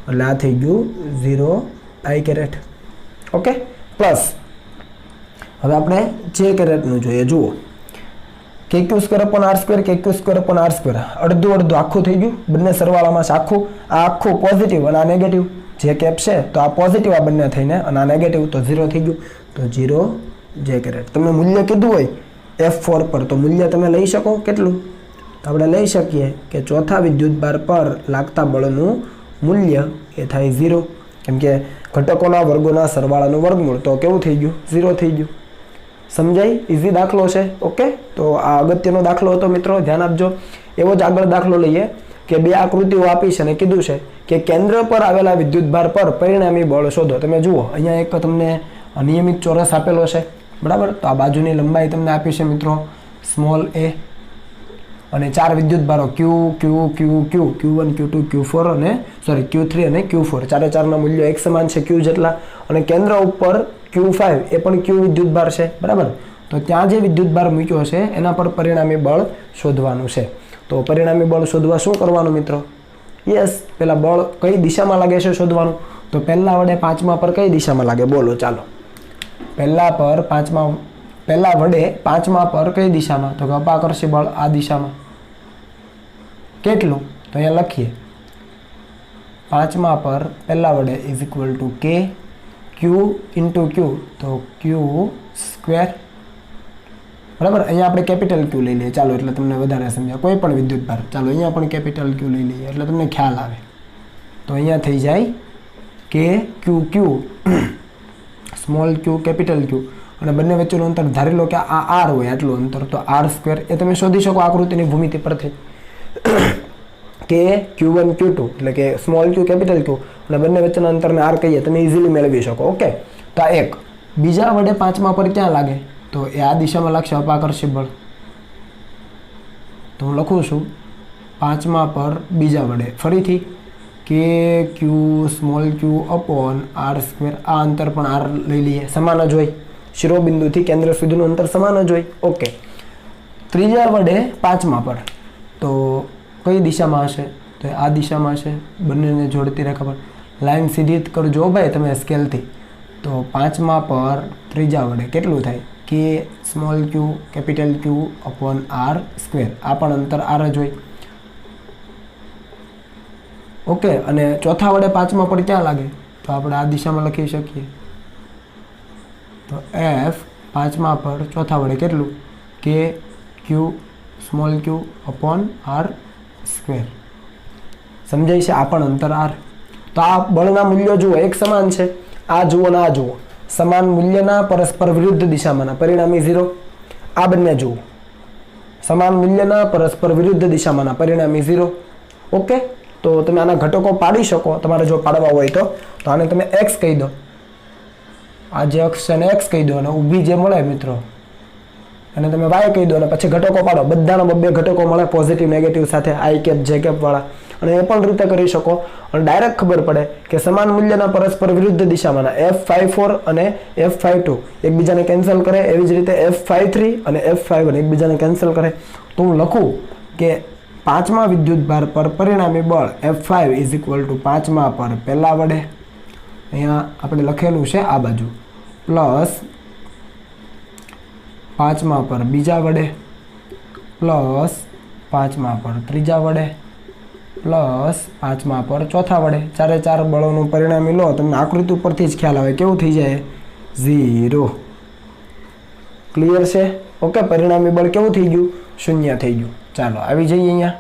એટલે આ થઈ ગયું 0 i કેરેટ. ઓકે, પ્લસ હવે આપણે j કેરેટનું જોઈએ. જુઓ, KQ² upon R², KQ² upon R², અડધું આખું થઈ ગયું. બંને સરવાળામાં છે આખું. આ આખું પોઝિટિવ અને આ નેગેટિવ. જે કેપ છે તો આ પોઝિટિવ, આ બંને થઈને, અને આ નેગેટિવ, તો 0 થઈ ગયું. તો 0 j કેરેટ. તમને મૂલ્ય કીધું હોય F4 પર, તો મૂલ્ય તમે લઈ શકો. કેટલું? તો આપણે લઈ શકીએ કે ચોથા વિદ્યુત ભાર પર લાગતા બળનું મૂલ્ય એ થાય 0, કેમ કે ઘટકોના વર્ગોના સરવાળાનું વર્ગમૂળ. તો કેવું થઈ ગયું? 0 થઈ ગયું. સમજાય? ઇઝી દાખલો છે. ઓકે, તો આ અગત્યનો દાખલો હતો મિત્રો, ધ્યાન આપજો. એવો જ આગળ દાખલો લઈએ કે બે આકૃતિઓ આપી છે અને કીધું છે કે કેન્દ્ર પર આવેલા વિદ્યુત ભાર પર પરિણામી બળ શોધો. તમે જુઓ, અહીંયા એક તમને નિયમિત ચોરસ આપેલો છે, બરાબર. તો આ બાજુની લંબાઈ તમને આપી છે મિત્રો સ્મોલ a, અને 4 વિદ્યુત ભારો Q, Q1, Q2, Q4 અને Q3 અને Q4. ચારેના મૂલ્યો એક સમાન છે Q જેટલા, અને કેન્દ્ર ઉપર Q5 એ પણ Q વિદ્યુત ભાર છે, બરાબર. તો ત્યાં જે વિદ્યુત ભાર મૂક્યો છે એના પર પરિણામી બળ શોધવાનું છે. તો પરિણામી બળ શોધવા શું કરવાનું મિત્રો? યસ, પેલા બળ કઈ દિશામાં લાગે છે શોધવાનું. તો પહેલા વડે પાંચમા પર કઈ દિશામાં લાગે? બોલો ચાલો. પહેલા વડે પાંચમા પર કઈ દિશામાં? તો કે અપાકર્ષી બળ આ દિશામાં. કેટલું? તો અહીંયા લખીએ 5મા પર પહેલા વડે ઇઝ ઇક્વલ ટુ કે ક્યુ ઇન્ટુ ક્યુ, તો ક્યુ સ્ક્વેર, બરાબર. અહીંયા આપણે કેપિટલ ક્યુ લઈ લઈએ, ચાલો એટલે તમને વધારે સમજાય. કોઈ પણ વિદ્યુત ભાર, ચાલો અહીંયા પણ કેપિટલ ક્યુ લઈ લઈએ એટલે તમને ખ્યાલ આવે. તો અહીંયા થઈ જાય કે ક્યુ ક્યુ સ્મોલ ક્યુ કેપિટલ ક્યુ, અને બંને વચ્ચેનું અંતર ધારી લો કે આ આર હોય આટલું અંતર, તો આર સ્ક્વેર એ તમે શોધી શકો આકૃતિની ભૂમિતિ પરથી કે Q1 Q2 એટલે કે સ્મોલ ક્યુ કેપિટલ ક્યુ અને બંને વચ્ચેના અંતરને આર કહીએ, તમે ઇઝીલી મેળવી શકો. ઓકે, તો આ એક. બીજા વડે 5મા પર ક્યાં લાગે? તો એ આ દિશામાં લાગશે, અપાકર્ષી બળ. તો હું લખું છું 5મા પર બીજા વડે ફરીથી કે ક્યુ સ્મોલ ક્યુ અપોન આર સ્ક્વેર. આ અંતર પણ આર લઈ લઈએ, સમાન જ હોય, શિરોબિંદુથી કેન્દ્ર સુધીનું અંતર સમાન જ હોય. ઓકે, ત્રીજા વડે 5મા પર તો કઈ દિશામાં હશે? તો આ દિશામાં હશે, બંનેને જોડતી રેખા પર લાઈન સીધી જ કરજો ભાઈ તમે સ્કેલથી. તો 5મા પર ત્રીજા વડે કેટલું થાય? K small Q capital Q upon R square. આ પણ અંતર આર જ હોય. ઓકે, અને ચોથા વડે 5મા પર ક્યાં લાગે? તો આપણે આ દિશામાં લખી શકીએ. તો એફ 5મા પર ચોથા વડે કેટલું? કે ક્યુ સ્મોલ ક્યુ અપોન આર સ્ક્વેર. સમજાય છે? આ પણ અંતર આર. તો આ બળના મૂલ્યો જુઓ એક સમાન છે. આ જુઓ ને આ જુઓ, સમાન મૂલ્યના પરસ્પર વિરુદ્ધ દિશામાંના, પરિણામી 0. આ બંને જુઓ, સમાન મૂલ્યના પરસ્પર વિરુદ્ધ દિશામાંના, પરિણામી 0. ઓકે, તો તમે આના ઘટકો પાડી શકો તમારે જો પાડવા હોય તો આને તમે એક્સ કહી દો, આ જે અક્ષ છે એને એક્સ કહી દો, અને ઊભી જે મળે મિત્રો અને તમે વાય કહી દો, અને પછી ઘટકો પાડો. બધાના બે ઘટકો મળે પોઝિટિવ નેગેટિવ સાથે, આઈ કેપ જે કેપ વાળા. અને એ પણ રીતે કરી શકો અને ડાયરેક્ટ ખબર પડે કે સમાન મૂલ્યના પરસ્પર વિરુદ્ધ દિશામાંના F54 અને F52 એકબીજાને કેન્સલ કરે, એવી જ રીતે F53 અને F51 એકબીજાને કેન્સલ કરે. તો હું લખું કે 5મા વિદ્યુત ભાર પર પરિણામી બળ F5 ઇઝ ઇક્વલ ટુ 5મા પર પહેલા વડે, અહીંયા આપણે લખેલું છે આ બાજુ, પ્લસ 5મા પર બીજા વડે, પ્લસ 5મા પર ત્રીજા વડે, પ્લસ 5મા પર ચોથા વડે. ચારે ચાર બળોનું પરિણામી લો, તમને આકૃતિ ઉપરથી જ ખ્યાલ આવે કેવું થઈ જાય, 0. ક્લિયર છે? ઓકે, પરિણામી બળ કેવું થઈ ગયું? 0 થઈ ગયું. ચાલો આવી જઈએ અહીંયા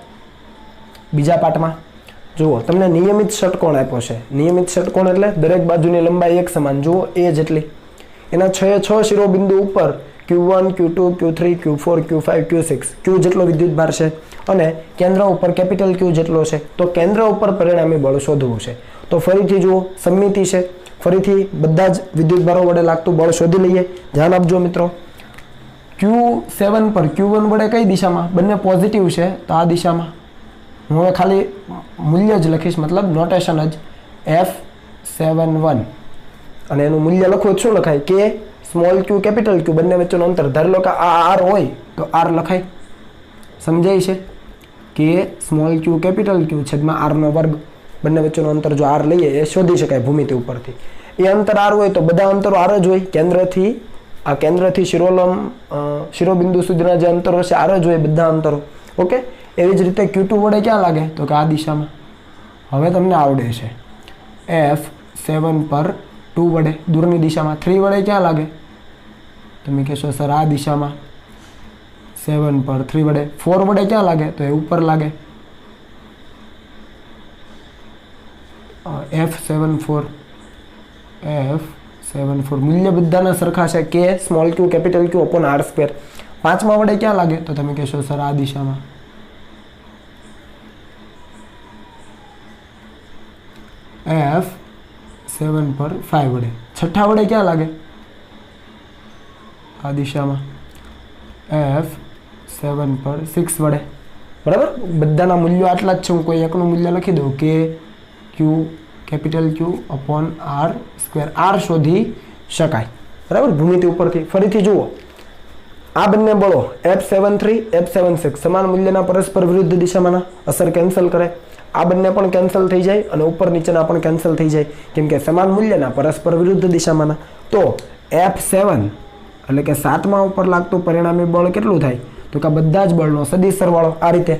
બીજા પાઠમાં. જુઓ, તમને નિયમિત ષટકોણ આપ્યો છે. નિયમિત ષટકોણ એટલે દરેક બાજુની લંબાઈ એક સમાન, જુઓ એ જેટલી. એના 6 શિરોબિંદુ ઉપર Q1 Q2 Q3 Q4 Q5 Q6 Q જેટલો વિદ્યુત ભાર છે, અને કેન્દ્ર ઉપર કેપિટલ Q જેટલો છે. તો કેન્દ્ર ઉપર પરિણામી બળ શોધવું છે. તો ફરીથી જુઓ, સમમિતિ છે, ફરીથી બધા જ વિદ્યુત ભારો વડે લાગતું બળ શોધી લઈએ. ધ્યાન આપજો મિત્રો. Q7 પર Q1 વડે કઈ દિશામાં? બંને પોઝિટિવ છે તો આ દિશામાં. હું હવે ખાલી મૂલ્ય જ લખીશ, મતલબ નોટેશન જ, F71, અને એનું મૂલ્ય લખવું શું લખાય? કે સ્મોલ ક્યુ કેપિટલ ક્યુ બંને વચ્ચેનું અંતર ધારી લો કે આ આર હોય તો આર લખાય. સમજાય છે? કે સ્મોલ ક્યુ કેપિટલ ક્યુ છેદમાં આરનો વર્ગ, બંને વચ્ચેનું અંતર જો આર લઈએ એ શોધી શકાય ભૂમિતિ ઉપરથી. એ અંતર આર હોય તો બધા અંતરો આર જ હોય. કેન્દ્રથી શિરોબિંદુ સુધીના જે અંતરો છે આર જ હોય બધા અંતરો. ઓકે, એવી જ રીતે Q2 વડે ક્યાં લાગે? તો કે આ દિશામાં. હવે તમને આવડે છે F7 પર 2 વડે દૂરની દિશામાં. 3 વડે ક્યાં લાગે? તમે કહેશો સર આ દિશામાં. 7 પર 3 વડે. 4 વડે ક્યાં લાગે? તો એ ઉપર લાગે, F74. મૂલ્ય બધાના સરખા છે, K small Q capital Q upon R square. 5મા વડે ક્યાં લાગે? તો તમે કહેશો સર આ દિશામાં. F7 પર 5 વડે. છઠ્ઠા વડે ક્યાં લાગે? આ દિશામાં. F7 પર 6 વડે. બરાબર, બધાના મૂલ્યો આટલા જ છે. હું કોઈ એકનું મૂલ્ય લખી દઉં K Q capital Q upon R square. R શોધી શકાય, બરાબર, ભૂમિતિ ઉપરથી. ફરીથી જુઓ, આ બંને બળો F73 F76 સમાન મૂલ્યના પરસ્પર વિરુદ્ધ દિશામાંના, અસર કેન્સલ કરે. આ બંને પણ કેન્સલ થઈ જાય અને ઉપર નીચેના પણ કેન્સલ થઈ જાય, કેમ કે સમાન મૂલ્યના પરસ્પર વિરુદ્ધ દિશામાંના. તો F7 એટલે કે 7મા ઉપર લાગતું પરિણામી બળ કેટલું થાય? તો કે બધા જ બળનો સદિશ સરવાળો. આ રીતે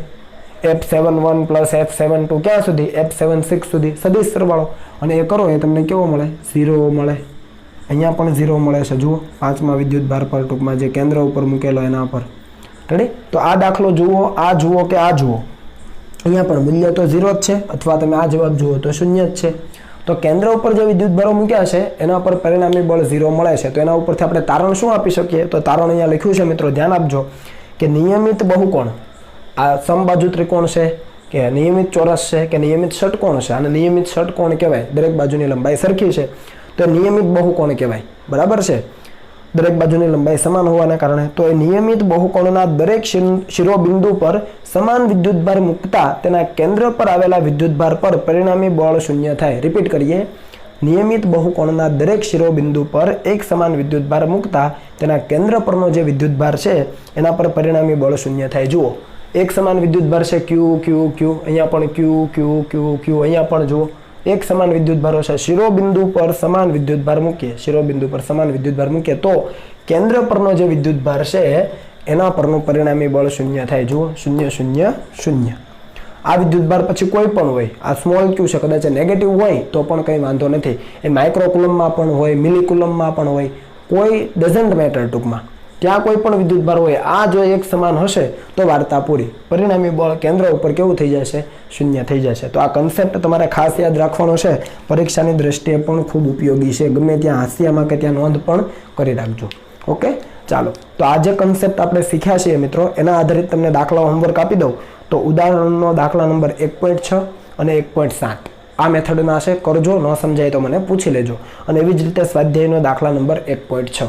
F71 પ્લસ F72 ક્યાં સુધી? F76 સુધી સદિશ સરવાળો, અને એ કરો એ તમને કેવો મળે? 0 મળે. અહીંયા પણ 0 મળે છે. જુઓ પાંચમા વિદ્યુત ભાર પર, ટૂંકમાં જે કેન્દ્ર ઉપર મૂકેલો એના પર. રેડી? તો આ દાખલો જુઓ, આ જુઓ કે આ જુઓ, અહીંયા પણ મૂલ્ય તો 0 જ છે, અથવા તમે આ જવાબ જુઓ તો 0 જ છે. તો કેન્દ્ર ઉપર જે વિદ્યુત ભારો મૂક્યા છે એના પર પરિણામી બળ 0 મળે છે. તો એના ઉપરથી આપણે તારણ શું આપી શકીએ? તો તારણ અહીંયા લખ્યું છે મિત્રો, ધ્યાન આપજો કે નિયમિત બહુકોણ, આ સમબાજુ ત્રિકોણ છે કે નિયમિત ચોરસ છે કે નિયમિત ષટકોણ છે, અને નિયમિત ષટકોણ કહેવાય, દરેક બાજુની લંબાઈ સરખી છે, તો નિયમિત બહુકોણ કહેવાય. બરાબર છે? દરેક બાજુની લંબાઈ સમાન હોવાના કારણે. તો એ નિયમિત બહુકોણના દરેક શિરોબિંદુ પર સમાન વિદ્યુતભાર મૂકતા તેના કેન્દ્ર પર આવેલા વિદ્યુતભાર પર પરિણામી બળ 0 થાય. રિપીટ કરીએ, નિયમિત બહુકોણના દરેક શિરોબિંદુ પર એક સમાન વિદ્યુતભાર મૂકતા તેના કેન્દ્ર પરનો જે વિદ્યુતભાર છે એના પર પરિણામી બળ 0 થાય. જુઓ એક સમાન વિદ્યુતભાર છે Q Q Q, અહીંયા પણ Q Q Q Q, અહીંયા પણ જુઓ એક સમાન વિદ્યુતભારો છે. શિરોબિંદુ પર સમાન વિદ્યુતભાર મૂકીએ, શિરોબિંદુ પર સમાન વિદ્યુતભાર મૂકીએ તો કેન્દ્ર પરનો જે વિદ્યુતભાર છે એના પરનું પરિણામી બળ 0 થાય. જુઓ 0 0 0. આ વિદ્યુતભાર પછી કોઈ પણ હોય, આ સ્મોલ q છે, કદાચ નેગેટિવ હોય તો પણ કંઈ વાંધો નથી. એ માઇક્રોકુલમમાં પણ હોય, મિલીકુલમમાં પણ હોય, કોઈ ડઝન્ટ મેટર. ટૂંકમાં ત્યાં કોઈ પણ વિદ્યુતભાર હોય, આ જો એક સમાન હશે તો વાર્તા પૂરી. પરિણામી બળ કેન્દ્ર ઉપર કેવું થઈ જશે? 0 થઈ જશે. તો આ કન્સેપ્ટ તમારે ખાસ યાદ રાખવાનો છે, પરીક્ષાની દ્રષ્ટિએ પણ ખૂબ ઉપયોગી છે. ગમે ત્યાં હાસ્યામાં કે ત્યાં નોંધ પણ કરી રાખજો. ઓકે, ચાલો. તો આ જે કન્સેપ્ટ આપણે શીખ્યા છીએ મિત્રો, એના આધારિત તમને દાખલાઓ હોમવર્ક આપી દઉં. તો ઉદાહરણનો દાખલા નંબર 1.6 અને 1.7 આ મેથડના છે, કરજો. ન સમજાય તો મને પૂછી લેજો. અને એવી જ રીતે સ્વાધ્યાયનો દાખલા નંબર 1.6,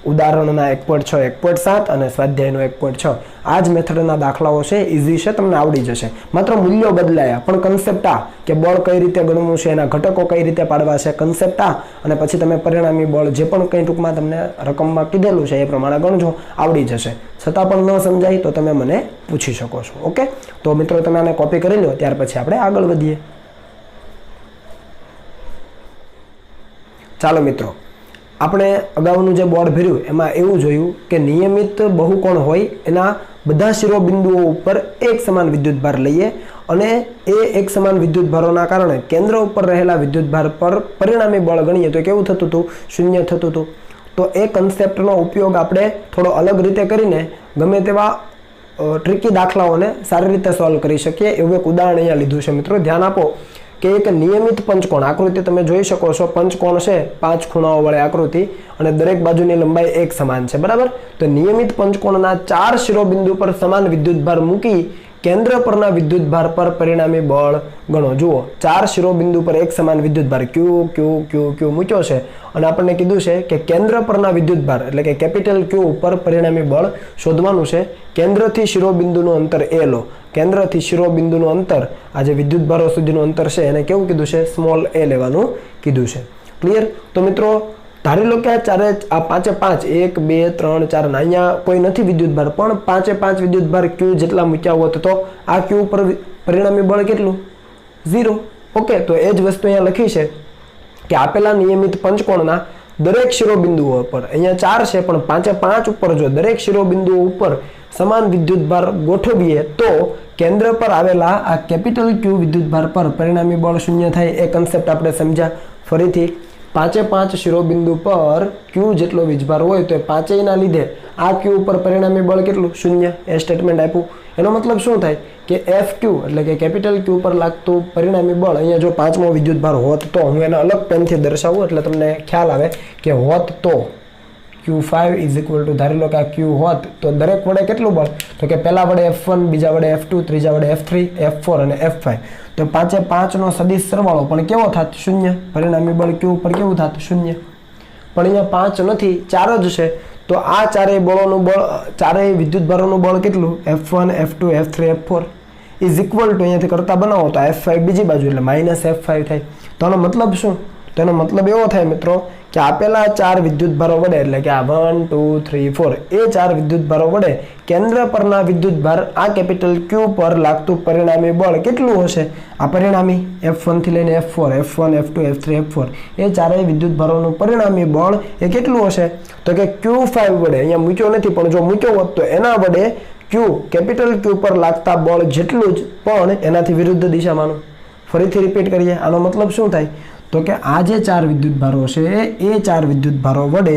ઉદાહરણના 1.6 1.7 અને સ્વાધ્યાયનો 1.6 આ જ મેથડના દાખલાઓ છે. ઇઝી છે, તમને આવડી જશે. માત્ર મૂલ્યો બદલાયા, પણ કન્સેપ્ટ આ કે બળ કઈ રીતે ગણવું છે, એના ઘટકો કઈ રીતે પાડવા છે, કન્સેપ્ટ આ, અને પછી તમે પરિણામી બળ જે પણ કંઈ ટૂંકમાં તમને રકમમાં કીધેલું છે એ પ્રમાણે ગણજો, આવડી જશે. છતાં પણ ન સમજાય તો તમે મને પૂછી શકો છો. ઓકે, તો મિત્રો તમે આને કોપી કરી લો, ત્યાર પછી આપણે આગળ વધીએ. ચાલો મિત્રો, આપણે અગાઉનું જે બોર્ડ ભર્યું એમાં એવું જોયું કે નિયમિત બહુકોણ હોય એના બધા શિરોબિંદુઓ ઉપર એક સમાન વિદ્યુતભાર લઈએ, અને એ એક સમાન વિદ્યુતભારોના કારણે કેન્દ્ર ઉપર રહેલા વિદ્યુતભાર પર પરિણામી બળ ગણીએ તો કેવું થતું હતું? 0 થતું હતું. તો એ કન્સેપ્ટનો ઉપયોગ આપણે થોડો અલગ રીતે કરીને ગમે તેવા ટ્રિકી દાખલાઓને સારી રીતે સોલ્વ કરી શકીએ. એવું એક ઉદાહરણ અહીંયા લીધું છે મિત્રો, ધ્યાન આપો કે એક નિયમિત પંચકોણ આકૃતિ તમે જોઈ શકો છો. પંચકોણ છે 5 ખૂણાઓ વાળી આકૃતિ, અને દરેક બાજુની લંબાઈ એક સમાન છે. બરાબર? તો નિયમિત પંચકોણના 4 શિરોબિંદુ પર સમાન વિદ્યુતભાર મૂકી કેન્દ્ર પરના વિદ્યુતભાર પર પરિણામી બળ ગણો. જુઓ 4 શિરોબિંદુ પર એક સમાન વિદ્યુતભાર Q Q Q Q મૂક્યો છે, અને આપણને કીધું છે કે કેન્દ્ર પરના વિદ્યુતભાર એટલે કે કેપિટલ Q ઉપર પરિણામી બળ શોધવાનું છે. કેન્દ્રથી શિરોબિંદુનું અંતર એ લો. કેન્દ્રથી શિરોબિંદુનું અંતર, આ જે વિદ્યુતભારો સુધીનું અંતર છે એને કેવું કીધું છે? સ્મોલ a લેવાનું કીધું છે. ક્લિયર? તો મિત્રો ધારી લો કે આ પાંચે 5 1 2 3 4 ના અહીંયા કોઈ નથી વિદ્યુતભાર, પણ 5 વિદ્યુતભાર Q જેટલા મૂક્યા હોત તો આ Q ઉપર પરિણામી બળ કેટલું? 0. ઓકે, તો એ જ વસ્તુ અહીંયા લખી છે કે આપેલા નિયમિત પંચકોણના દરેક શિરોબિંદુઓ પર, અહીંયા 4 છે પણ 5 ઉપર જો દરેક શિરોબિંદુઓ ઉપર સમાન વિદ્યુતભાર ગોઠવીએ તો કેન્દ્ર પર આવેલા આ કેપિટલ Q વિદ્યુતભાર પર પરિણામી બળ 0 થાય. એ કન્સેપ્ટ આપણે સમજ્યા. ફરીથી 5 શિરોબિંદુ પર Q જેટલો વીજભાર હોય તો 5ના લીધે આ Q ઉપર પરિણામી બળ કેટલું? 0. એ સ્ટેટમેન્ટ આપ્યું. એનો મતલબ શું થાય કે FQ એટલે કે કેપિટલ Q પર લાગતું પરિણામી બળ, અહીંયા જો 5મો વિદ્યુતભાર હોત તો, હું એને અલગ પેનથી દર્શાવું એટલે તમને ખ્યાલ આવે કે હોત તો Q5 ઇઝ ઇક્વલ ટુ, ધારી લો કે આ Q હોત તો દરેક વડે કેટલું બળ? તો કે પહેલા વડે F1, બીજા વડે F2, ત્રીજા વડે F3, F4 અને F5. તો 5નો સદિશ સરવાળો પણ કેવો થાત? 0. પરિણામી બળ Q ઉપર કેવું થાત? 0. પણ અહીંયા 5 નથી, 4 જ છે. તો આ ચારેય બળોનું બળ, ચારેય વિદ્યુતભારોનું બળ કેટલું? F1 F2 F3 F4 is equal two, અહીંયાથી કરતા બનાવો તો F5 બીજી બાજુ એટલે -F5 થાય. તો આનો મતલબ શું? તો એનો મતલબ એવો થાય મિત્રો કે આપેલા 4 વિદ્યુતભારો વડે એટલે કે આ 1 2 3 4 એ 4 વિદ્યુતભારો વડે કેન્દ્ર પરના વિદ્યુતભાર આ કેપિટલ Q પર લાગતું પરિણામી બળ કેટલું હશે? આ પરિણામી F1 થી લઈને F4, F1 F2 F3 F4 એ ચારેય વિદ્યુતભારોનું પરિણામી બળ એ કેટલું હશે? તો કે Q5 વડે, અહીંયા મૂક્યો નથી પણ જો મૂક્યો હોત તો એના વડે ક્યુ કેપિટલ ક્યુ પર લાગતા બળ જેટલું જ પણ એનાથી વિરુદ્ધ દિશામાંનું. ફરીથી રિપીટ કરીએ. આનો મતલબ શું થાય તો કે આ જે 4 વિદ્યુતભારો છે એ 4 વિદ્યુતભારો વડે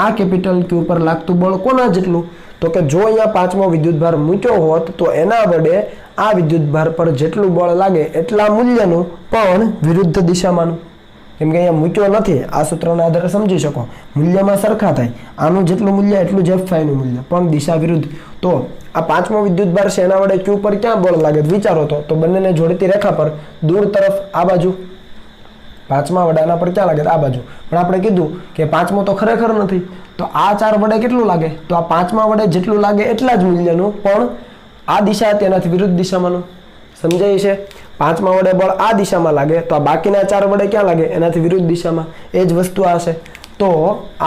આ કેપિટલ ક્યુ પર લાગતું બળ કોના જેટલું તો કે જો અહીંયા 5મો વિદ્યુતભાર મૂક્યો હોત તો એના વડે આ વિદ્યુતભાર પર જેટલું બળ લાગે એટલા મૂલ્યનું પણ વિરુદ્ધ દિશામાંનું. કેમ કે અહીંયા મૂક્યો નથી, આ સૂત્રના આધારે સમજી શકો મૂલ્યમાં સરખા થાય. આનું જેટલું મૂલ્ય એટલું જ F5 નું મૂલ્ય, પણ દિશા વિરુદ્ધ. તો આ 5મો વિદ્યુતભાર છે એના વડે ક્યુ પર ક્યાં બળ લાગે વિચારો તો બંનેને જોડતી રેખા પર દૂર તરફ આ બાજુ 5મા વડે આના પર ક્યાં લાગે આ બાજુ. પણ આપણે કીધું કે 5મો તો ખરેખર નથી, તો આ 4 વડે કેટલું લાગે તો આ 5મા વડે જેટલું લાગે એટલા જ મૂલ્યનું પણ આ દિશા તેનાથી વિરુદ્ધ દિશામાંનું. સમજાય છે? 5મા વડે બળ આ દિશામાં લાગે તો આ બાકીના 4 વડે ક્યાં લાગે એનાથી વિરુદ્ધ દિશામાં. એ જ વસ્તુ આ છે. તો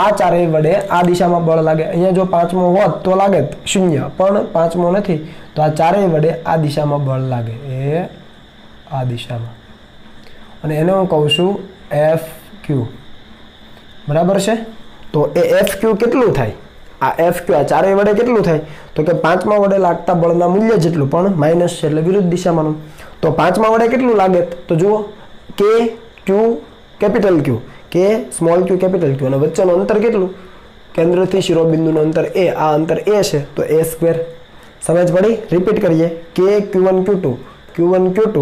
આ 4 વડે આ દિશામાં બળ લાગે. અહીંયા જો 5મો હોત તો લાગે 0, પણ 5મો નથી તો આ 4 વડે આ દિશામાં બળ લાગે, એ આ દિશામાં. અને એને હું કહું છું FQ. બરાબર છે? તો એ FQ કેટલું થાય? આ FQ આ 4 વડે કેટલું થાય તો કે 5મા વડે લાગતા બળના મૂલ્ય જેટલું પણ માઇનસ છે એટલે વિરુદ્ધ દિશામાંનું. તો 5મા વડે કેટલું લાગે તો જુઓ K Q capital Q, K small q capital Q, અને વચ્ચેનું અંતર કેટલું કેન્દ્રથી શિરોબિંદુનું અંતર a, આ અંતર a છે તો a². સમજ પડી? રિપીટ કરીએ. K Q1 Q2 Q1 Q2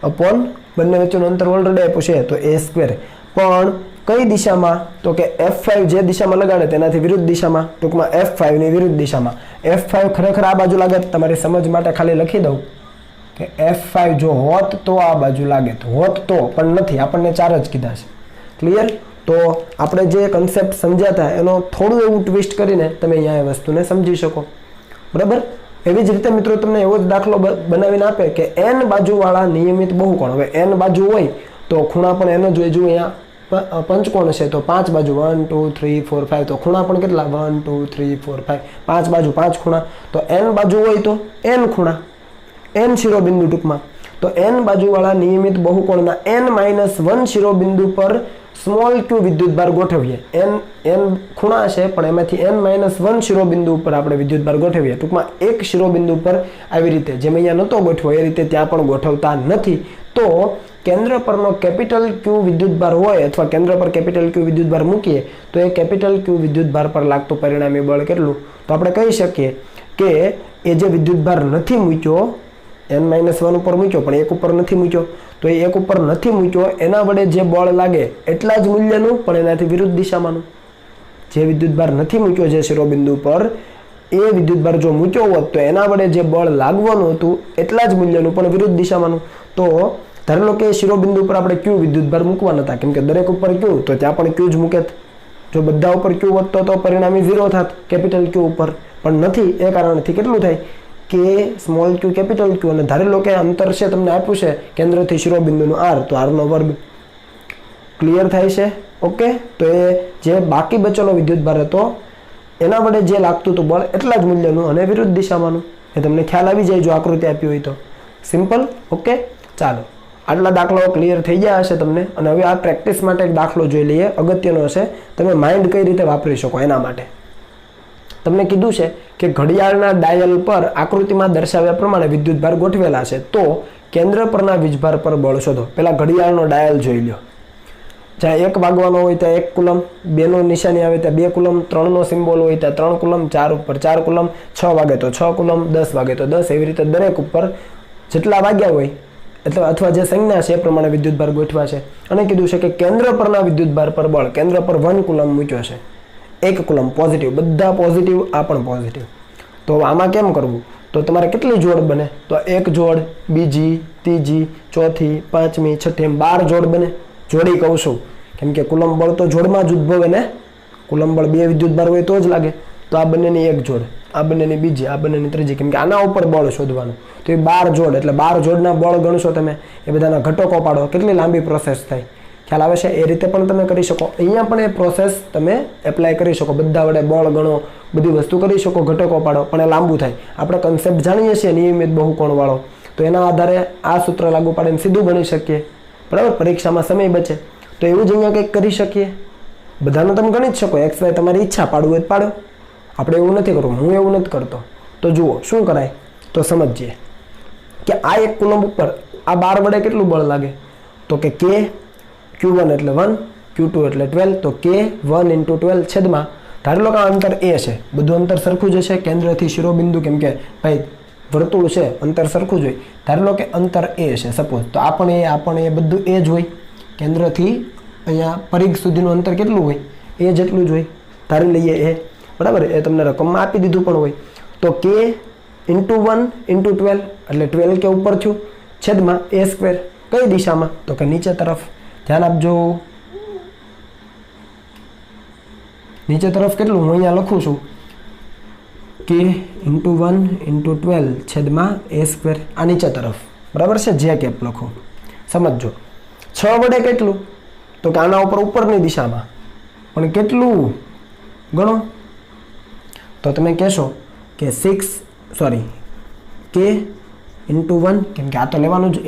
upon બંને વચ્ચેનું અંતર ઓલરેડી આપ્યું છે તો a². પણ કઈ દિશામાં તો કે F5 જે દિશામાં લગાડે તેનાથી વિરુદ્ધ દિશામાં, ટૂંકમાં F5 ની વિરુદ્ધ દિશામાં. F5 ખરેખર આ બાજુ લાગે, તમારી સમજ માટે ખાલી લખી દઉં કે F5 જો હોત તો આ બાજુ લાગે, હોત તો, પણ નથી, આપણને 4 જ કીધા છે. ક્લિયર? તો આપણે જે કન્સેપ્ટ સમજ્યા હતા એનો થોડું એવું ટ્વિસ્ટ કરીને તમે અહીંયા એ વસ્તુને સમજી શકો. બરાબર? એવી જ રીતે મિત્રો તમને એવો જ દાખલો બનાવીને આપે કે n બાજુવાળા નિયમિત બહુકોણ. હવે n બાજુ હોય તો ખૂણા પણ એનો જ હોય. જો અહીંયા પંચકોણ છે તો 5 બાજુ 1 2 3 4 5, તો ખૂણા પણ કેટલા 1 2 3 4 5, 5 બાજુ 5 ખૂણા. તો n બાજુ હોય તો n ખૂણા, n શિરોબિંદુ ટૂંકમાં. તો n બાજુવાળા નિયમિત બહુકોણના n-1 શિરોબિંદુ પર સ્મોલ q વિદ્યુતભાર ગોઠવીએ. n ખૂણા છે પણ એમાંથી n-1 શિરોબિંદુ ઉપર આપણે વિદ્યુતભાર ગોઠવીએ. ટૂંકમાં એક શિરોબિંદુ પર આવી રીતે જેમ અહીંયા નહોતો ગોઠવો એ રીતે ત્યાં પણ ગોઠવતા નથી. તો કેન્દ્ર પરનો કેપિટલ Q વિદ્યુતભાર હોય અથવા કેન્દ્ર પર કેપિટલ Q વિદ્યુતભાર મૂકીએ તો એ કેપિટલ Q વિદ્યુતભાર પર લાગતું પરિણામી બળ કેટલું તો આપણે કહી શકીએ કે એ જે વિદ્યુતભાર નથી મૂક્યો n-1 ઉપર મૂક્યો પણ એક ઉપર નથી મૂક્યો, તો એ એક ઉપર નથી મૂક્યો એના વડે જે બળ લાગે એટલા જ મૂલ્યનું પણ એનાથી વિરુદ્ધ દિશામાંનું. જે વિદ્યુતભાર નથી મૂક્યો જે શિરોબિંદુ પર એ વિદ્યુતભાર જો મૂક્યો હોત તો એના વડે જે બળ લાગવાનું હતું એટલા જ મૂલ્યનું પણ વિરુદ્ધ દિશામાંનું. તો ધારો લો કે શિરોબિંદુ ઉપર આપણે Q વિદ્યુતભાર મૂકવાના હતા, કેમ કે દરેક ઉપર Q તો ત્યાં પણ Q જ મૂકેત. જો બધા ઉપર Q વધતો તો પરિણામી 0 થાત કેપિટલ Q ઉપર, પણ નથી. એ કારણથી કેટલું થાય K small q capital Q, અને ધારી લો કે અંતર છે તમને આપ્યું છે કેન્દ્રથી શિરોબિંદુનું r, તો r નો વર્ગ. ક્લિયર થાય છે? ઓકે. તો એ જે બાકી બચેલો વિદ્યુતભાર હતો એના વડે જે લાગતું હતું બળ એટલા જ મૂલ્યનું અને વિરુદ્ધ દિશામાંનું. એ તમને ખ્યાલ આવી જાય જો આકૃતિ આપી હોય તો. સિમ્પલ. ઓકે. ચાલો, આટલા દાખલાઓ ક્લિયર થઈ ગયા હશે તમને. અને હવે આ પ્રેક્ટિસ માટે એક દાખલો જોઈ લઈએ, અગત્યનો હશે. તમે માઇન્ડ કઈ રીતે વાપરી શકો એના માટે તમને કીધું છે કે ઘડિયાળના ડાયલ પર આકૃતિમાં દર્શાવ્યા પ્રમાણે વિદ્યુતભાર ગોઠવેલા છે, તો કેન્દ્ર પરના વીજભાર પર બળ શોધો. પહેલા ઘડિયાળનો ડાયલ જોઈ લો. જ્યાં 1 વાગવાનો હોય ત્યાં 1 કુલમ, 2 નો નિશાની આવે ત્યાં 2 કુલમ, 3 નો સિમ્બોલ હોય ત્યાં 3 કુલમ, 4 ઉપર 4 કુલમ, 6 વાગે તો 6 કુલમ, 10 વાગે તો 10. એવી રીતે દરેક ઉપર જેટલા વાગ્યા હોય અથવા જે સંજ્ઞા છે એ પ્રમાણે વિદ્યુતભાર ગોઠવા છે. અને કીધું છે કે કેન્દ્ર પરના વિદ્યુતભાર પર બળ, કેન્દ્ર પર 1 કુલમ મૂક્યો છે, 1 કુલમ પોઝિટિવ, બધા પોઝિટિવ, આ પણ પોઝિટિવ. તો આમાં કેમ કરવું તો તમારે કેટલી જોડ બને તો 1 જોડ, બીજી, ત્રીજી, ચોથી, પાંચમી, છઠ્ઠી, એમ 12 જોડ બને. જોડી કહું છું કેમ કે કુલમ બળ તો જોડમાં જ ઉદ્ભવે ને. કુલમ બળ 2 વિદ્યુતભાર હોય તો જ લાગે. તો આ બંનેની 1 જોડ, આ બંનેની બીજી, આ બંનેની ત્રીજી, કેમ કે આના ઉપર બળ શોધવાનું. તો એ 12 જોડ એટલે 12 જોડના બળ ગણશો તમે, એ બધાના ઘટકો પાડો, કેટલી લાંબી પ્રોસેસ થાય. ખ્યાલ આવે છે? એ રીતે પણ તમે કરી શકો. અહીંયા પણ એ પ્રોસેસ તમે એપ્લાય કરી શકો. બધા વડે બળ ગણો, બધી વસ્તુ કરી શકો, ઘટકો પાડો, પણ એ લાંબુ થાય. આપણે કન્સેપ્ટ જાણીએ છીએ નિયમિત બહુકોણ વાળો, તો એના આધારે આ સૂત્ર લાગુ પાડીને સીધું ગણી શકીએ. બરાબર? પરીક્ષામાં સમય બચે. તો એવું જ અહીંયા કંઈક કરી શકીએ. બધાનું તમે ગણી જ શકો. XY તમારી ઈચ્છા, પાડવું હોય તો પાડો. આપણે એવું નથી કરવું, હું એવું નથી કરતો. તો જુઓ શું કરાય, તો સમજીએ કે આ એક કુલમ ઉપર આ 12 વડે કેટલું બળ લાગે, તો કે કે Q1 એટલે 1, Q2 એટલે 12, તો કે 1 × 12 છેદમાં ધારી લો કે આ અંતર a છે, બધું અંતર સરખું જ હશે કેન્દ્રથી શિરોબિંદુ, કેમ કે ભાઈ વર્તુળ છે અંતર સરખું જ હોય, ધારી લો કે અંતર a છે સપોઝ, તો આ પણ એ બધું a જ હોય, કેન્દ્રથી અહીંયા પરિઘ સુધીનું અંતર કેટલું હોય, a જેટલું જ હોય, ધારી લઈએ a, બરાબર, એ તમને રકમમાં આપી દીધું પણ હોય, તો k × 1 × 12 એટલે 12 કે ઉપર થયું છેદમાં a², કઈ દિશામાં, તો કે નીચે તરફ. ધ્યાન આપજો, નીચે તરફ કેટલું, હું અહીંયા લખું છું k × 1 × 12 છેદમાં a², આ નીચે તરફ, બરાબર છે, જે કેપ લખો. સમજો 6 વડે કેટલું, તો કે આના ઉપર ઉપરની દિશામાં, પણ કેટલું ગણો, તો તમે કહેશો કે k × 1, કેમ કે આ તો લેવાનું જ, ×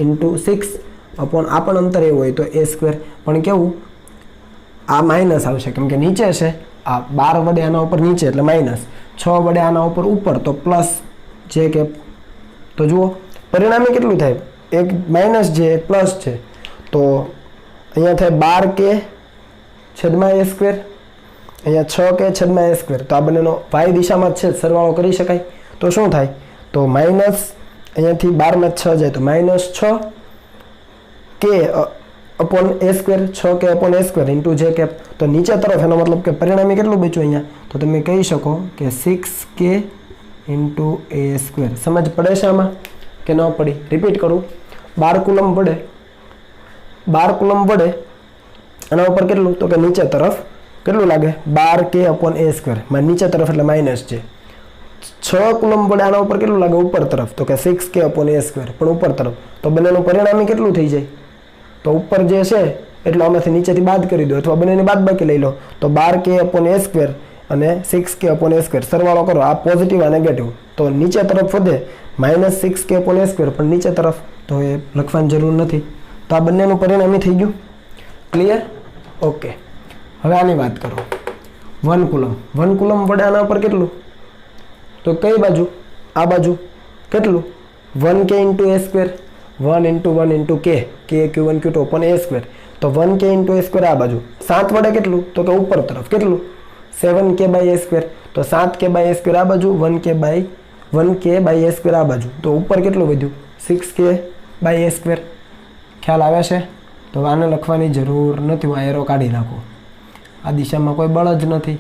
6 અપોન આ પણ અંતર એવું હોય તો a², પણ કેવું આ માઇનસ આવશે કેમ કે નીચે છે, આ 12 વડે આના ઉપર નીચે એટલે માઇનસ, 6 વડે આના ઉપર તો પ્લસ જે કે, તો જુઓ પરિણામે કેટલું થાય, એક માઇનસ છે એક પ્લસ છે, તો અહીંયા થાય 12k છેદમાં a², અહીંયા 6k છેદમાં a², તો આ બંનેનો y દિશામાં જ છે, સરવાળો કરી શકાય, તો શું થાય, તો માઇનસ અહીંયાથી 12 માં 6 જાય તો -6k upon a², 6k upon a² into જે કેપ, તો નીચે તરફ, એનો મતલબ કે પરિણામી કેટલું બચ્યું અહીંયા, તો તમે કહી શકો કે 6k × a². સમજ પડે છે આમાં કે ન પડી, રિપીટ કરું, 12 કુલમ વડે આના ઉપર કેટલું, તો કે નીચે તરફ કેટલું લાગે, 12k અપોન a², માં નીચે તરફ એટલે માઇનસ છે. 6 કુલમ વડે આના ઉપર કેટલું લાગે, ઉપર તરફ, તો કે 6k અપોન a², પણ ઉપર તરફ, તો બંનેનું પરિણામી કેટલું થઈ જાય, તો ઉપર જે છે એટલે આમાંથી નીચેથી બાદ કરી દો, અથવા બંનેની બાદબાકી લઈ લો, તો 12k અપોન a² અને 6k અપોન a², સરવાળો કરો, આ પોઝિટિવ આ નેગેટિવ, તો નીચે તરફ વધે -6k અપોન a², પણ નીચે તરફ તો એ લખવાની જરૂર નથી, તો આ બંનેનું પરિણામી થઈ ગયું. ક્લિયર? ઓકે. હવે આની વાત કરો, 1 કુલમ વડે આના ઉપર કેટલું, તો કઈ બાજુ, આ બાજુ કેટલું, 1k × a², 1 × 1 × k, Q1 Q2 upon a², તો 1k × a² આ બાજુ, 7 વડે કેટલું, તો કે ઉપર તરફ કેટલું, 7k/a², તો 7k/a² આ બાજુ, 1k/a² આ બાજુ, તો ઉપર કેટલું વધ્યું, 6k/a². ખ્યાલ આવે છે? તો આને લખવાની જરૂર નથી, હું એરો કાઢી નાખું, આ દિશામાં કોઈ બળ જ નથી,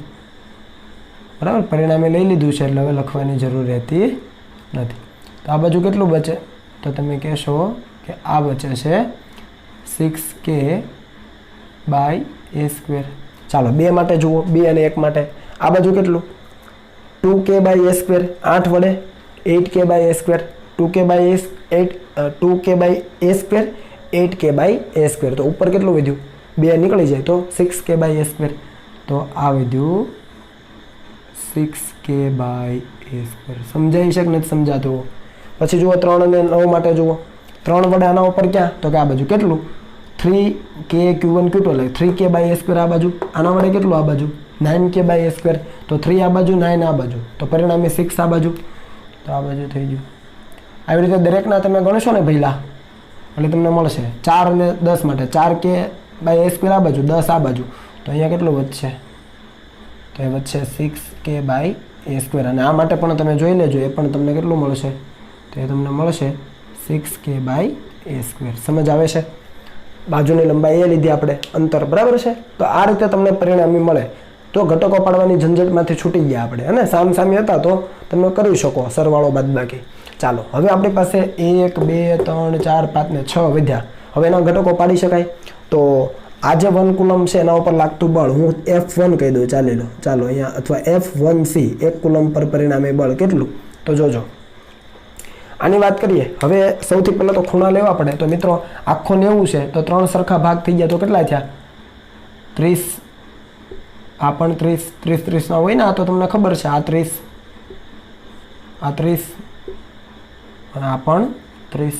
બરાબર, પરિણામે લઈ લીધું છે એટલે હવે લખવાની જરૂર રહેતી નથી. તો આ બાજુ કેટલું બચે, તો તમે કહેશો કે આ બચે છે 6k/a². ચાલો 2 માટે જુઓ, 2 અને 1 માટે, આ બાજુ કેટલું, 2k/a², 8 વડે 8k/a², 2k/a², 8k/a², તો ઉપર કેટલું વધ્યું, 2 નીકળી જાય તો 6k/a², તો આ વધ્યું 6k/a². સમજાઈ છે કે નથી સમજાતું? પછી જુઓ 3 અને 9 માટે જુઓ, 3 વડે આના ઉપર ક્યાં, તો કે આ બાજુ કેટલું, 3k Q1 Q2 એટલે 3k/a² આ બાજુ, આના વડે કેટલું આ બાજુ, 9k/a², તો 3 આ બાજુ 9 આ બાજુ, તો પરિણામે 6 આ બાજુ, તો આ બાજુ થઈ ગયું. આવી રીતે દરેકના તમે ગણશો ને પહેલાં એટલે તમને મળશે. 4 અને 10 માટે 4k/a² આ બાજુ, 10 આ બાજુ, તો અહીંયા કેટલું વધશે, તો એ વધશે 6k/a², અને આ માટે પણ તમે જોઈ લેજો, એ પણ તમને કેટલું મળશે, તો એ તમને મળશે 6k/a². સમજ આવે છે? બાજુની લંબાઈ એ લીધી આપણે, અંતર, બરાબર છે. તો આ રીતે તમને પરિણામી મળે. તો ઘટકો પાડવાની ઝંઝટમાંથી છૂટી ગયા આપણે, અને સામસામી હતા તો તમે કરી શકો સરવાળો બાદબાકી. ચાલો હવે આપણી પાસે 1 2 3 4 5 ને 6 વધ્યા. હવે એના ઘટકો પાડી શકાય. તો આ જે 1 કુલમ છે એના ઉપર લાગતું બળ હું F1 કહી દઉં, ચાલો અહીંયા, અથવા F1c, 1 કુલમ પર પરિણામી બળ કેટલું, તો જોજો. આની વાત કરીએ. હવે સૌથી પહેલાં તો ખૂણા લેવા પડે. તો મિત્રો આખો 90 છે તો 3 સરખા ભાગ થઈ ગયા તો કેટલા થયા, 30. આ પણ 30 30 ના હોય ને, આ તો તમને ખબર છે, આ 30 અને આ પણ 30,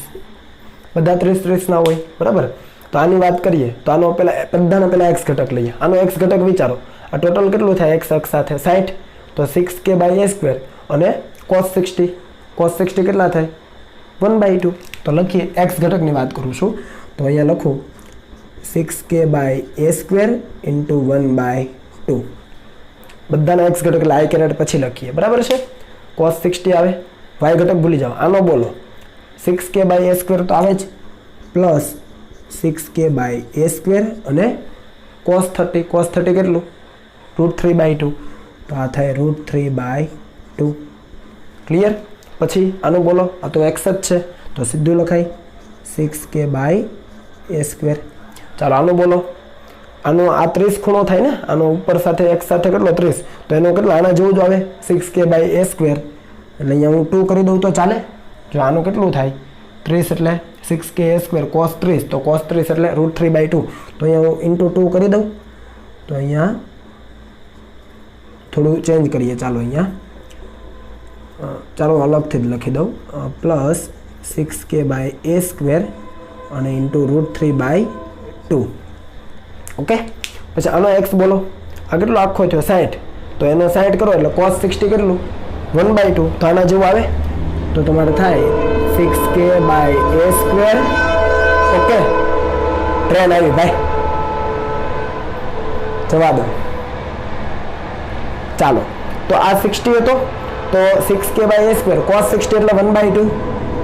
બધા 30 ના હોય, બરાબર. તો આની વાત કરીએ તો આનો બધાના પહેલા x ઘટક લઈએ. આનો x ઘટક વિચારો, આ ટોટલ કેટલું થાય x અક્ષ સાથે, 60, તો 6k/a² અને cos 60 કેટલા થાય 1/2. તો લખીએ x ઘટકની વાત કરું છું તો અહીંયા લખું 6k/a² ઇન્ટુ 1/2. બધાના x ઘટક એટલે i કેરેટ પછી લખીએ, બરાબર છે. cos 60 આવે, y ઘટક ભૂલી જાઓ, આનો બોલો 6k/a² તો આવે જ, પ્લસ 6k/a² અને cos 30 કેટલું √3/2, તો આ થાય √3/2. ક્લિયર. પછી આનું બોલો, આ તો x જ છે તો સીધું લખાય 6k/a². ચાલો આનું બોલો, આનો આ 30 ખૂણો થાય ને, આનો ઉપર સાથે x સાથે કેટલો 30, તો એનો કેટલો આના જેવું જ આવે 6k/a². એટલે અહીંયા હું 2 કરી દઉં તો ચાલે. જો આનું કેટલું થાય 30 એટલે 6k/a² cos 30, તો cos 30 એટલે √3/2. તો અહીંયા હું ઇન્ટુ 2 કરી દઉં. તો અહીંયા થોડું ચેન્જ કરીએ, ચાલો અહીંયા ચાલો અલગથી જ લખી દઉં, પ્લસ 6k/a² અને ઇન્ટુ √3/2. ઓકે. પછી આનો x બોલો, આ કેટલો આખો થયો 60, તો એનો 60 કરો એટલે cos 60 કેટલું 1/2, તો આના જેવું આવે તો તમારે થાય 6k/a². ઓકે, ટ્રેન આવી ભાઈ, જવા દો. ચાલો, તો આ 60 હતો તો 6k/a² cos 60 એટલે 1/2,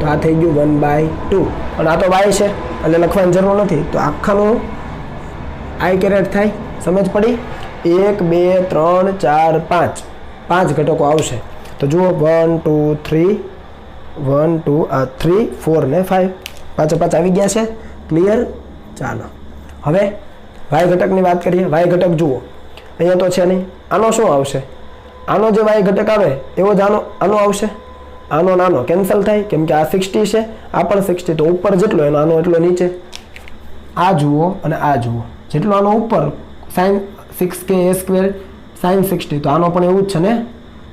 તો આ થઈ ગયું 1/2. અને આ તો y છે એટલે લખવાની જરૂર નથી, તો આખાનું i કેરેટ થાય. સમજ પડી. 1 2 3 4 5 5 ઘટકો આવશે. તો જુઓ 1 2 3 1 2 3 4 ને 5 પાંચ આવી ગયા છે. ક્લિયર. ચાલો હવે y ઘટકની વાત કરીએ. y ઘટક જુઓ અહીંયા તો છે નહીં, આનો શું આવશે, આનો જે y ઘટક આવે એવો જ આનો આવશે. આનો નાનો કેન્સલ થાય કેમ કે આ 60 છે, આ પણ 60, તો ઉપર જેટલો એનો આનો એટલો નીચે. આ જુઓ અને આ જુઓ, જેટલો આનો ઉપર sin 6k/a² sin 60, તો આનો પણ એવું જ છે ને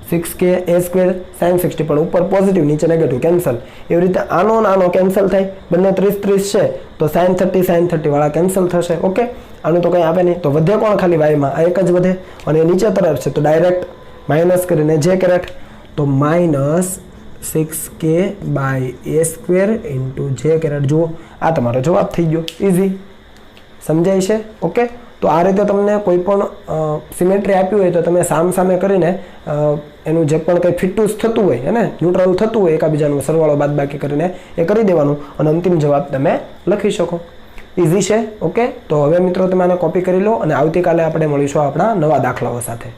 6k/a² sin 60, પણ ઉપર પોઝિટિવ નીચે નેગેટિવ કેન્સલ. એવી રીતે આનો નાનો કેન્સલ થાય, બંને 30 છે તો sin 30 વાળા કેન્સલ થશે. ઓકે, આનું તો કંઈ આવે નહીં, તો વધે કોણ ખાલી વાયમાં, આ એક જ વધે. અને નીચે તરફ છે તો ડાયરેક્ટ માઇનસ કરીને જે કેરેટ, તો -6k/a² ઇન્ટુ જે કેરેટ. જુઓ આ તમારો જવાબ થઈ ગયો, ઇઝી. સમજાય છે. ઓકે, તો આ રીતે તમને કોઈ પણ સિમેટ્રી આપ્યું હોય તો તમે સામે કરીને એનું જે પણ કંઈ ફિટુસ થતું હોય અને ન્યુટ્રલ થતું હોય એકાબીજાનું સરવાળો બાદબાકી કરીને એ કરી દેવાનું અને અંતિમ જવાબ તમે લખી શકો. ઇઝી છે. ઓકે, તો હવે મિત્રો તમે આને કોપી કરી લો અને આવતીકાલે આપણે મળીશું આપણા નવા દાખલાઓ સાથે.